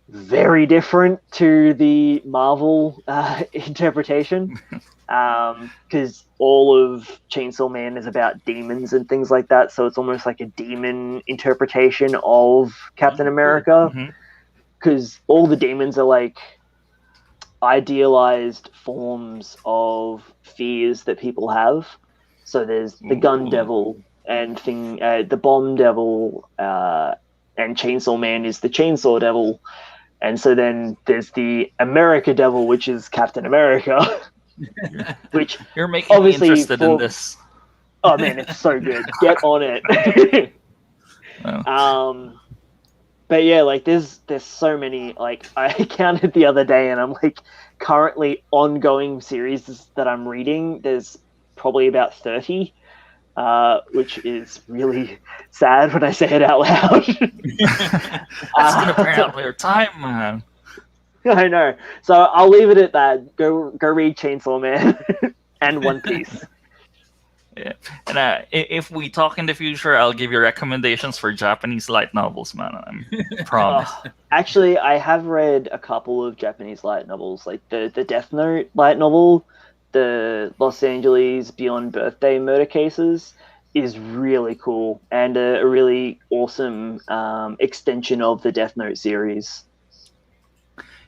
very different to the Marvel interpretation, because all of Chainsaw Man is about demons and things like that, so it's almost like a demon interpretation of Captain America, because all the demons are like idealized forms of fears that people have. So there's the gun devil and the bomb devil, and Chainsaw Man is the chainsaw devil. And so then there's the America Devil, which is Captain America. Which you're making me interested in this. Oh man, it's so good. Get on it. But yeah, like there's so many. Like I counted the other day, and I'm like currently ongoing series that I'm reading. There's probably about 30. Which is really sad when I say it out loud. That's gonna burn out your time, man. I know. So I'll leave it at that. Go read Chainsaw Man and One Piece. Yeah, and if we talk in the future, I'll give you recommendations for Japanese light novels, man. I promise. Actually, I have read a couple of Japanese light novels, like the Death Note light novel. The Los Angeles Beyond Birthday Murder Cases is really cool and a really awesome extension of the Death Note series.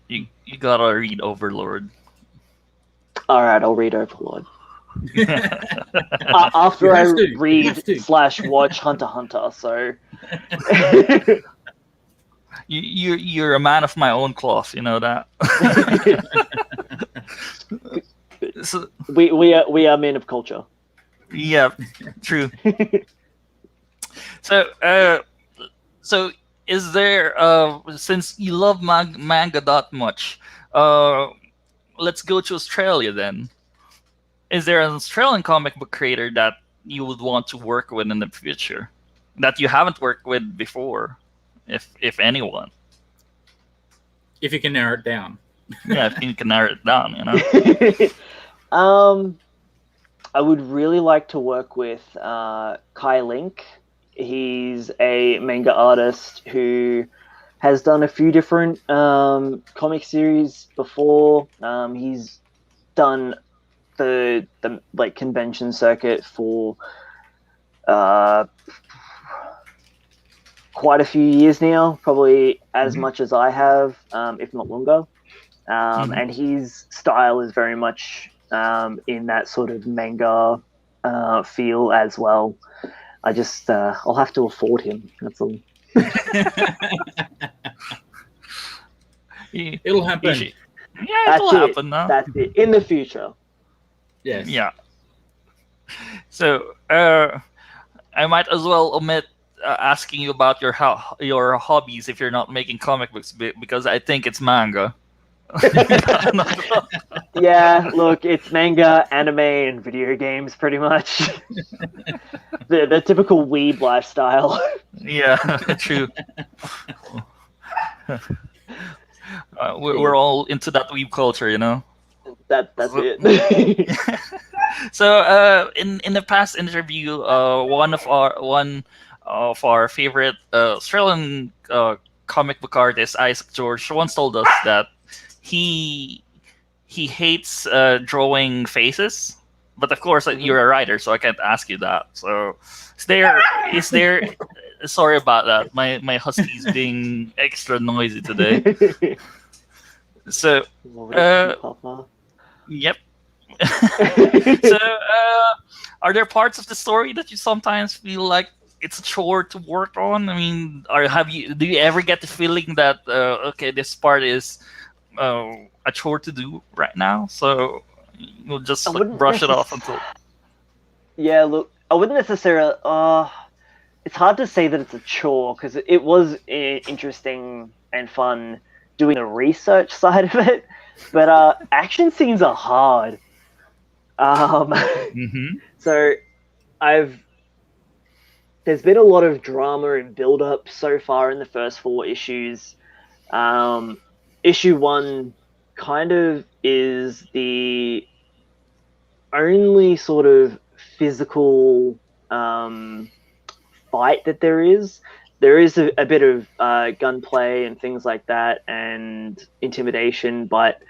You gotta read Overlord. All right, I'll read Overlord. After I read/watch Hunter x Hunter, so you're a man of my own cloth, you know that. So, we are men of culture. Yeah, true. So is there since you love manga that much, let's go to Australia then. Is there an Australian comic book creator that you would want to work with in the future that you haven't worked with before, if anyone? If you can narrow it down. Yeah, if you can narrow it down, you know. I would really like to work with Kai Link he's a manga artist who has done a few different comic series before. He's done the like convention circuit for quite a few years now, probably as much as I have, if not longer. And his style is very much in that sort of manga feel as well. I just I'll have to afford him. That's all. It'll happen. Yeah, it'll happen now. That's it. In the future. Yes. Yeah. So I might as well omit asking you about your hobbies if you're not making comic books, because I think it's manga. Yeah, look, it's manga, anime, and video games, pretty much. the typical weeb lifestyle. Yeah, true. We're all into that weeb culture, you know. That's it. So, in the past interview, one of our favorite Australian comic book artist, Isaac George, once told us that he hates drawing faces. But of course, you're a writer, so I can't ask you that. So, is there? Sorry about that. My husky's being extra noisy today. So, yep. So, are there parts of the story that you sometimes feel like it's a chore to work on? I mean, do you ever get the feeling that okay, this part is a chore to do right now, so you'll just brush it off until? Yeah, look, I wouldn't necessarily. It's hard to say that it's a chore, because it was interesting and fun doing the research side of it, but action scenes are hard. So there's been a lot of drama and build up so far in the first 4 issues. Issue 1 kind of is the only sort of physical fight that there is. There is a bit of gunplay and things like that, and intimidation, but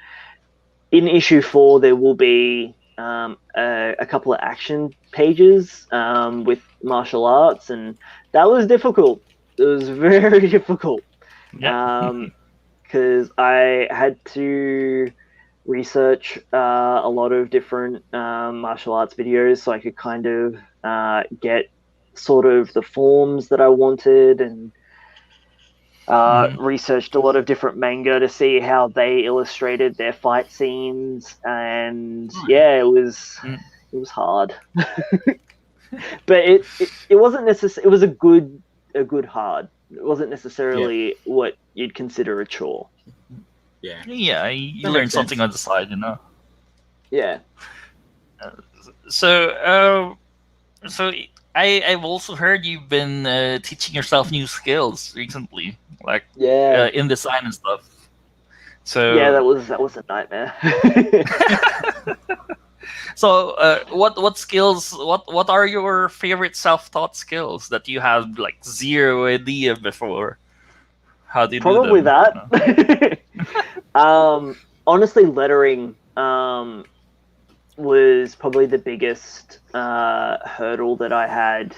in issue 4 there will be a couple of action pages with martial arts, and that was difficult. It was very difficult. Because I had to research a lot of different martial arts videos so I could kind of get sort of the forms that I wanted, and researched a lot of different manga to see how they illustrated their fight scenes, and yeah, it was hard. But it wasn't necessarily, it was a good hard. It wasn't necessarily what you'd consider a chore. Yeah, you learn something on the side, you know. Yeah. So I've also heard you've been teaching yourself new skills recently, like in design and stuff. So yeah, that was a nightmare. So what skills? What are your favorite self-taught skills that you have like zero idea before? How do you Probably do them? that. Honestly, lettering was probably the biggest hurdle that I had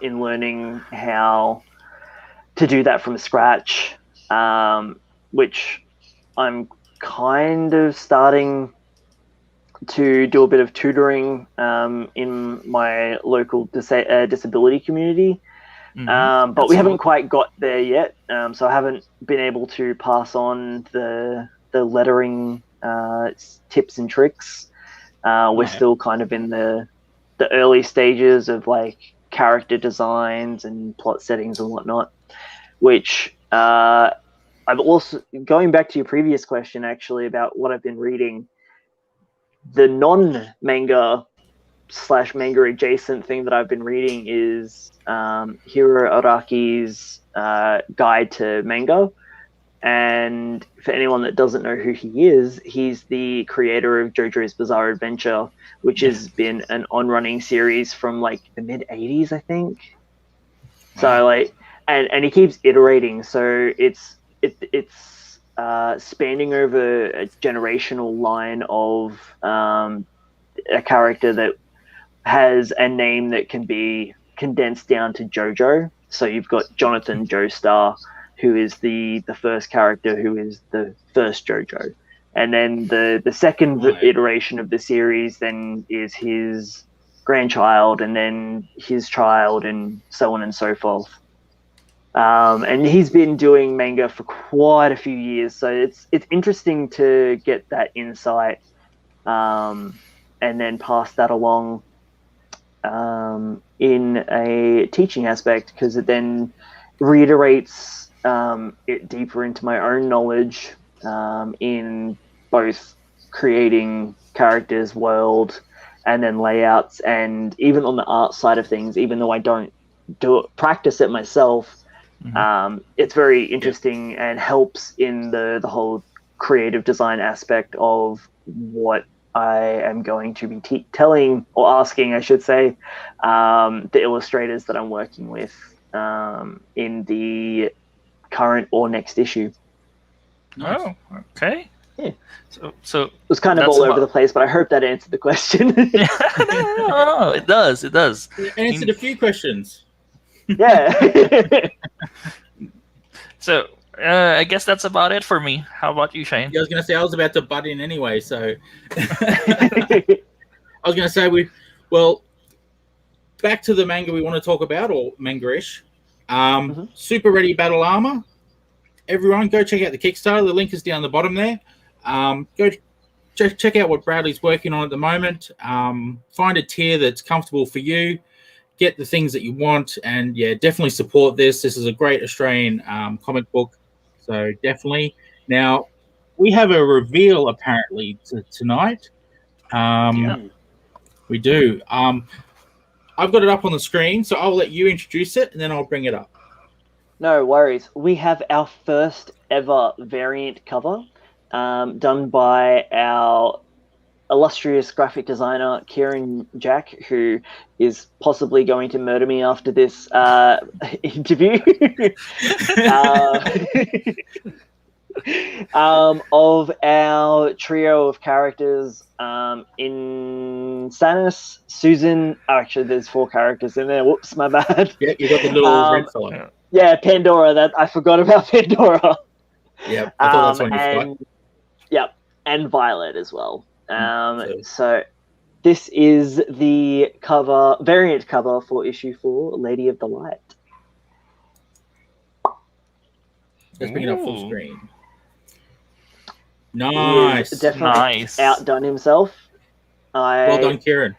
in learning how to do that from scratch, which I'm kind of starting to do a bit of tutoring in my local disability community. But we haven't quite got there yet, so I haven't been able to pass on the lettering tips and tricks. We're still kind of in the early stages of like character designs and plot settings and whatnot, which I've also, going back to your previous question actually about what I've been reading, the non-manga / manga adjacent thing that I've been reading is Hiro Araki's Guide to Manga. And for anyone that doesn't know who he is, he's the creator of JoJo's Bizarre Adventure, which has been an on-running series from like the mid-'80s, I think. So like, and he keeps iterating. So it's spanning over a generational line of a character that has a name that can be condensed down to JoJo. So you've got Jonathan Joestar, who is the first character, who is the first JoJo. And then the second iteration of the series then is his grandchild, and then his child, and so on and so forth. And he's been doing manga for quite a few years, so it's interesting to get that insight, and then pass that along in a teaching aspect, because it then reiterates it deeper into my own knowledge in both creating characters, world, and then layouts, and even on the art side of things. Even though I don't practice it myself, it's very interesting and helps in the whole creative design aspect of what I am going to be telling, or asking, I should say, the illustrators that I'm working with in the current or next issue. Oh, okay. Yeah. So it was kind of all over the place, but I hope that answered the question. No, it does. It does. It answered a few questions. Yeah. So I guess that's about it for me. How about you, Shane? Yeah, I was going to say, I was about to butt in anyway, so I was going to say, back to the manga we want to talk about, or manga-ish. Super Ready Battle Armour. Everyone, go check out the Kickstarter. The link is down the bottom there. Go check out what Bradley's working on at the moment. Find a tier that's comfortable for you. Get the things that you want, and yeah, definitely support this. This is a great Australian comic book, so definitely. Now, we have a reveal apparently tonight. We do. I've got it up on the screen, so I'll let you introduce it, and then I'll bring it up. No worries. We have our first ever variant cover, done by our illustrious graphic designer Kieran Jack, who is possibly going to murder me after this interview. Of our trio of characters, in Sanus, Susan. Oh, actually, there's 4 characters in there. Whoops, my bad. Yeah, you got the little red fella. Yeah, Pandora. That I forgot about Pandora. Yeah, I thought that's on your spot. Yep, and Violet as well. So this is the variant cover for issue 4, Lady of the Light. Let's bring it up full screen. Nice. He definitely outdone himself. Well done, Kieran.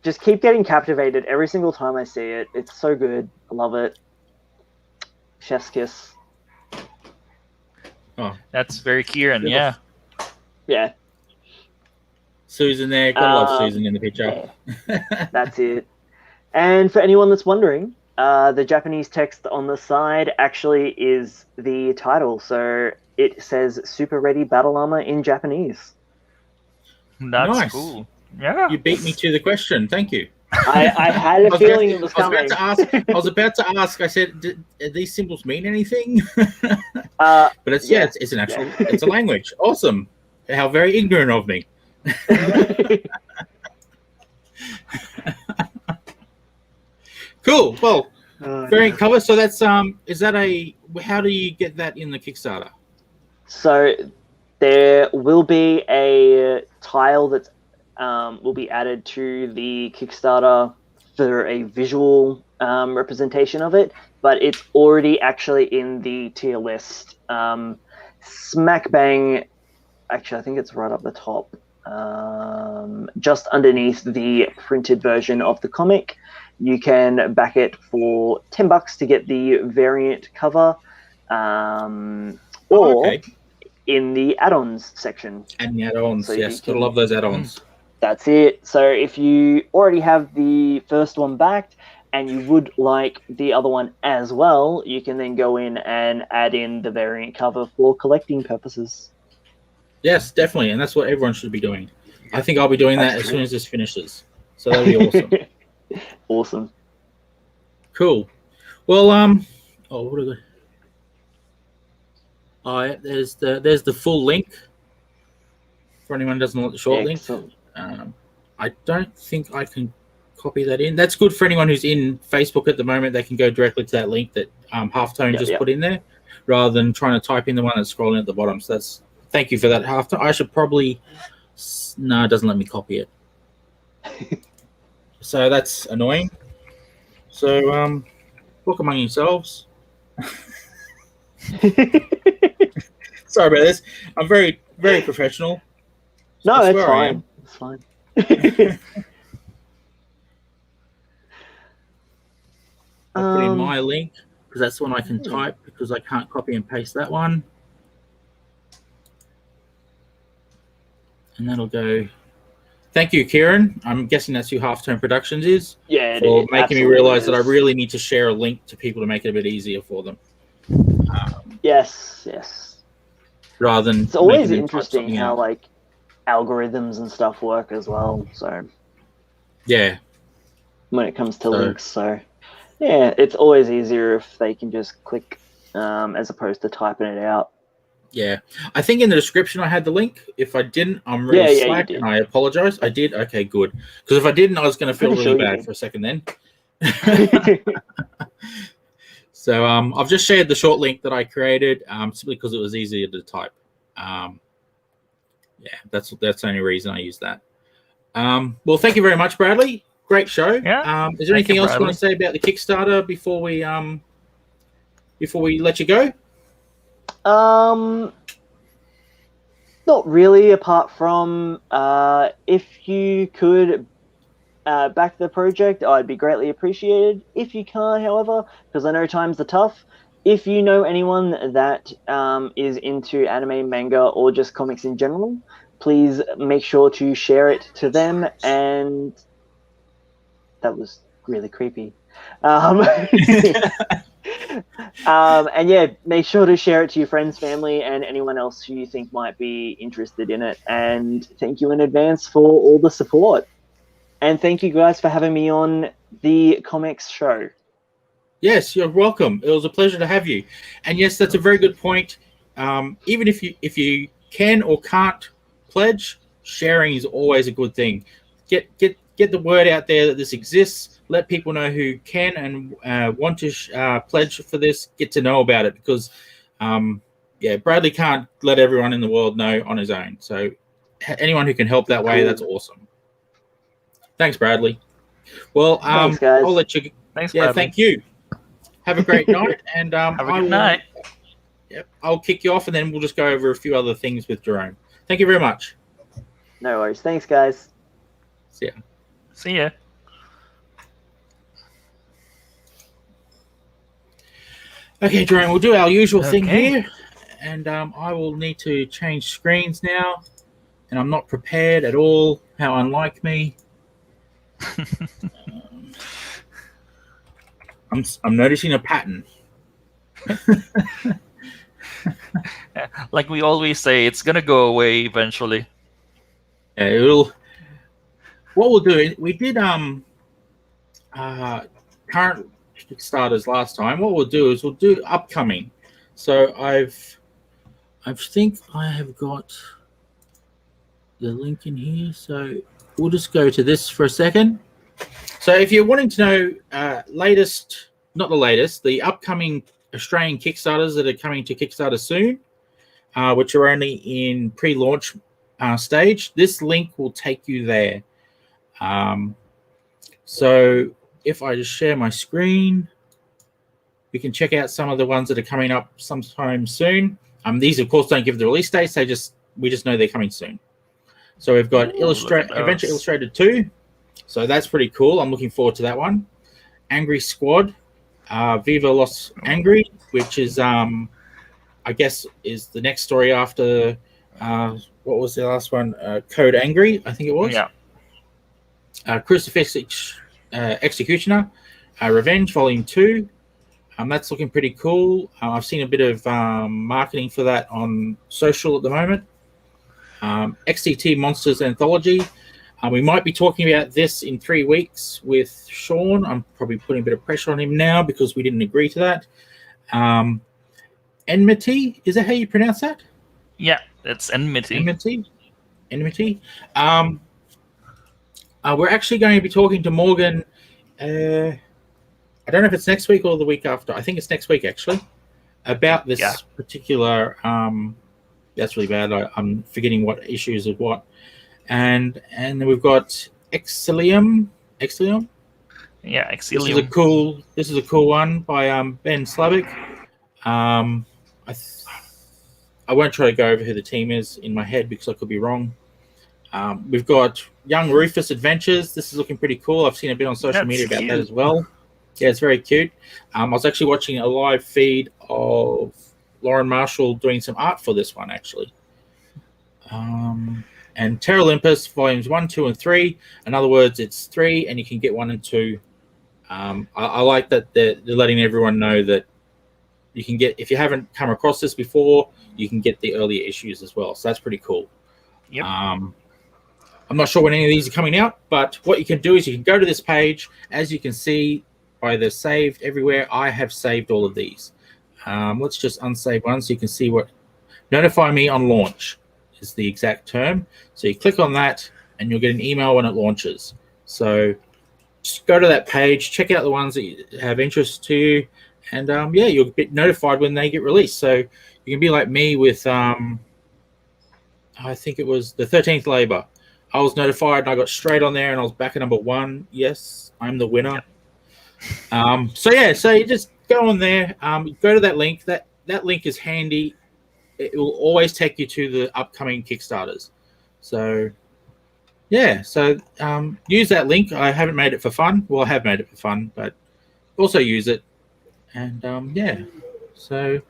Just keep getting captivated every single time I see it. It's so good. I love it. Chef's kiss. Oh, that's very Kieran. Yeah. Yeah. Susan there. Gotta love Susan in the picture. Yeah. That's it. And for anyone that's wondering, the Japanese text on the side actually is the title. So it says Super Ready Battle Armour in Japanese. That's cool. Yeah. You beat me to the question. Thank you. I had a feeling it was coming. I was about to ask. I said, "Do these symbols mean anything?" But it's it's an actual, it's a language. Awesome. How very ignorant of me. Cool. Well, variant cover. So that's is that how do you get that in the Kickstarter? So there will be a tile that will be added to the Kickstarter for a visual representation of it, but it's already actually in the tier list. Smack bang, actually I think it's right up the top, just underneath the printed version of the comic. You can back it for $10 to get the variant cover, or in the add-ons section. And the add-ons, so yes, gotta love those add-ons. That's it. So if you already have the first one backed and you would like the other one as well, you can then go in and add in the variant cover for collecting purposes. Yes, definitely, and that's what everyone should be doing. I think I'll be doing that as soon as this finishes. So that'll be awesome. Awesome. Cool. Well, oh, what are yeah, there's the full link for anyone who doesn't want the short link. I don't think I can copy that in. That's good for anyone who's in Facebook at the moment. They can go directly to that link that Halftone just put in there, rather than trying to type in the one that's scrolling at the bottom. So thank you for that, Halftone. I should probably no, it doesn't let me copy it. So that's annoying. So talk among yourselves. Sorry about this. I'm very, very professional. No, it's fine. It's fine. I'll put in my link because that's the one I can type because I can't copy and paste that one. And that'll go. Thank you, Kieran. I'm guessing that's who Halftone Productions is. Yeah, it for is. making me realize that I really need to share a link to people to make it a bit easier for them. Yes. Rather than it's always interesting how like algorithms and stuff work as well. So yeah, when it comes to links, so yeah, it's always easier if they can just click as opposed to typing it out. Yeah, I think in the description I had the link. If I didn't, I'm really slack and I apologize. I did. Okay, good. Because if I didn't, I was going to feel really bad for a second then. So I've just shared the short link that I created simply because it was easier to type. Yeah, that's the only reason I use that. Well, thank you very much, Bradley. Great show. Yeah. Is there anything else you want to say about the Kickstarter before we let you go? Not really, apart from if you could back the project, I'd be greatly appreciated. If you can't, however, because I know times are tough, if you know anyone that is into anime, manga, or just comics in general, please make sure to share it to them. And that was really creepy. And yeah, make sure to share it to your friends, family, and anyone else who you think might be interested in it. And thank you in advance for all the support. And thank you guys for having me on the ComX Show. Yes, you're welcome. It was a pleasure to have you. And yes, that's a very good point. Even if you can or can't pledge, sharing is always a good thing. Get the word out there that this exists. Let people know who can and want to pledge for this, get to know about it, because Bradley can't let everyone in the world know on his own. So anyone who can help that way, that's awesome. Thanks, Bradley. Well, thanks, guys. I'll let you. Thanks, yeah, Bradley. Thank you. Have a great night, and have a good night. Yep, I'll kick you off, and then we'll just go over a few other things with Jerome. Thank you very much. No worries. Thanks, guys. See ya. See ya. Okay, Jerome, we'll do our usual thing here, and I will need to change screens now, and I'm not prepared at all. How unlike me. I'm noticing a pattern. Like we always say, it's gonna go away eventually. Yeah, it'll. What we'll do, we did current Kickstarters last time. What we'll do is we'll do upcoming. So I think I have got the link in here. So we'll just go to this for a second. So if you're wanting to know the upcoming Australian Kickstarters that are coming to Kickstarter soon, which are only in pre-launch stage, this link will take you there. So if I just share my screen, we can check out some of the ones that are coming up sometime soon. These, of course, don't give the release dates. We just know they're coming soon. So we've got Adventure Illustrated 2. So that's pretty cool. I'm looking forward to that one. Angry Squad, Viva Los Angry, which is, I guess, is the next story after, what was the last one? Code Angry, I think it was. Yeah. Crucifix Executioner, Revenge Volume 2. That's looking pretty cool. I've seen a bit of marketing for that on social at the moment. XTT Monsters Anthology. We might be talking about this in 3 weeks with Sean. I'm probably putting a bit of pressure on him now because we didn't agree to that. Enmity, is that how you pronounce that? Yeah, it's enmity. Enmity. We're actually going to be talking to Morgan. I don't know if it's next week or the week after. I think it's next week, actually, about this particular. That's really bad. I'm forgetting what issues of what. And then we've got Exilium. Yeah, Exilium. This is a cool one by Ben Slavic. I won't try to go over who the team is in my head because I could be wrong. We've got Young Rufus Adventures. This is looking pretty cool. I've seen a bit on social media about that as well. Yeah, it's very cute. I was actually watching a live feed of Lauren Marshall doing some art for this one, actually. And Terra Olympus volumes 1, 2, and 3. In other words, it's 3, and you can get 1 and 2. I like that they're letting everyone know that you can get, if you haven't come across this before, you can get the earlier issues as well. So that's pretty cool. Yep. I'm not sure when any of these are coming out, but what you can do is you can go to this page. As you can see by the saved everywhere, I have saved all of these. Let's just unsave one so you can see what. Notify me on launch is the exact term. So you click on that and you'll get an email when it launches. So just go to that page, check out the ones that you have interest to you, and you'll get notified when they get released. So you can be like me with, I think it was the 13th Labor. I was notified and I got straight on there and I was back at number 1. Yes, I'm the winner. So you just go on there, go to that link. That link is handy. It will always take you to the upcoming Kickstarters. So use that link. I haven't made it for fun. Well, I have made it for fun, but also use it. And so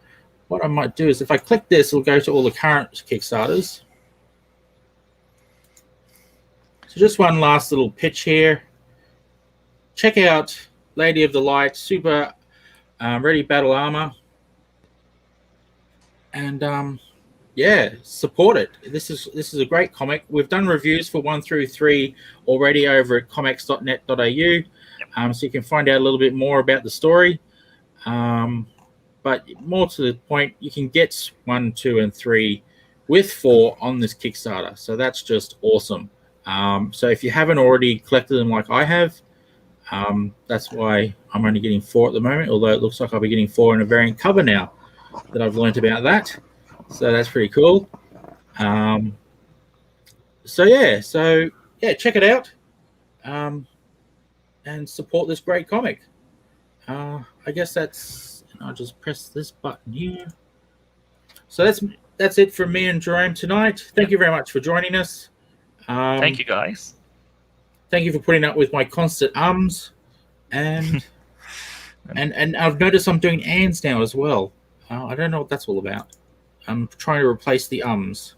what I might do is if I click this, it'll go to all the current Kickstarters. So just one last little pitch here. Check out Lady of the Light, Super Ready Battle Armour. And support it. This is a great comic. We've done reviews for 1 through 3 already over at comx.net.au, so you can find out a little bit more about the story. But more to the point, you can get 1, 2, and 3 with 4 on this Kickstarter. So that's just awesome. So if you haven't already collected them like I have, that's why I'm only getting 4 at the moment, although it looks like I'll be getting 4 in a variant cover now that I've learned about that. So that's pretty cool. Check it out and support this great comic. I guess I'll just press this button here. So that's it from me and Jerome tonight. Thank you very much for joining us. Thank you, guys. Thank you for putting up with my constant ums, and and I've noticed I'm doing ands now as well. I don't know what that's all about. I'm trying to replace the ums.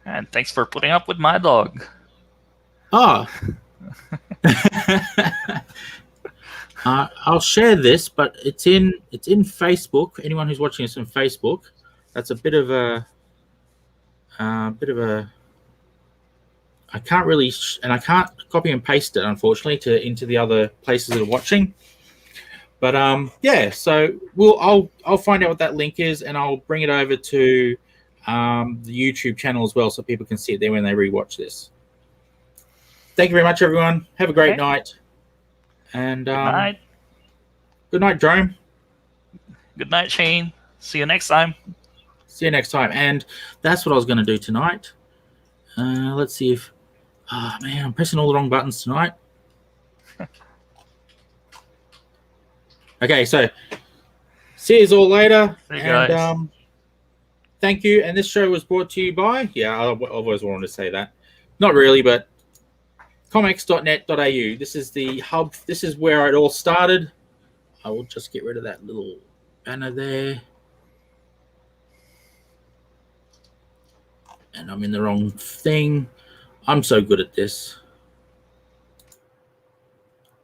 And thanks for putting up with my dog. I'll share this, but it's in Facebook. Anyone who's watching this on Facebook, that's a bit of a I can't really and I can't copy and paste it, unfortunately, into the other places that are watching. But so I'll find out what that link is, and I'll bring it over to the YouTube channel as well, so people can see it there when they rewatch this. Thank you very much, everyone. Have a great night. And good night. Good night, Jerome. Good night, Shane. See you next time. See you next time. And that's what I was going to do tonight. Let's see if... Oh, man, I'm pressing all the wrong buttons tonight. Okay, so see you all later. See you guys. Thank you. And this show was brought to you by... Yeah, I've always wanted to say that. Not really, but comx.net.au. This is the hub. This is where it all started. I will just get rid of that little banner there. And I'm in the wrong thing. I'm so good at this.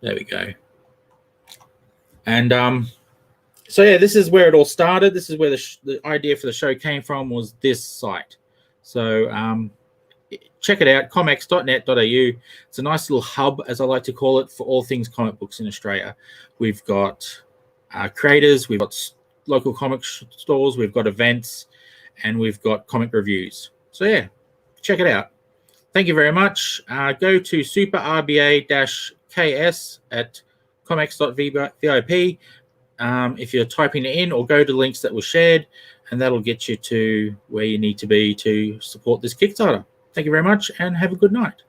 There we go. And this is where it all started. This is where the idea for the show came from, was this site. So check it out, comx.net.au. It's a nice little hub, as I like to call it, for all things comic books in Australia. We've got creators, we've got local comic stores, we've got events, and we've got comic reviews. So yeah, check it out. Thank you very much. Go to superrba-ks at comx.vip if you're typing it in, or go to links that were shared, and that'll get you to where you need to be to support this Kickstarter. Thank you very much, and have a good night.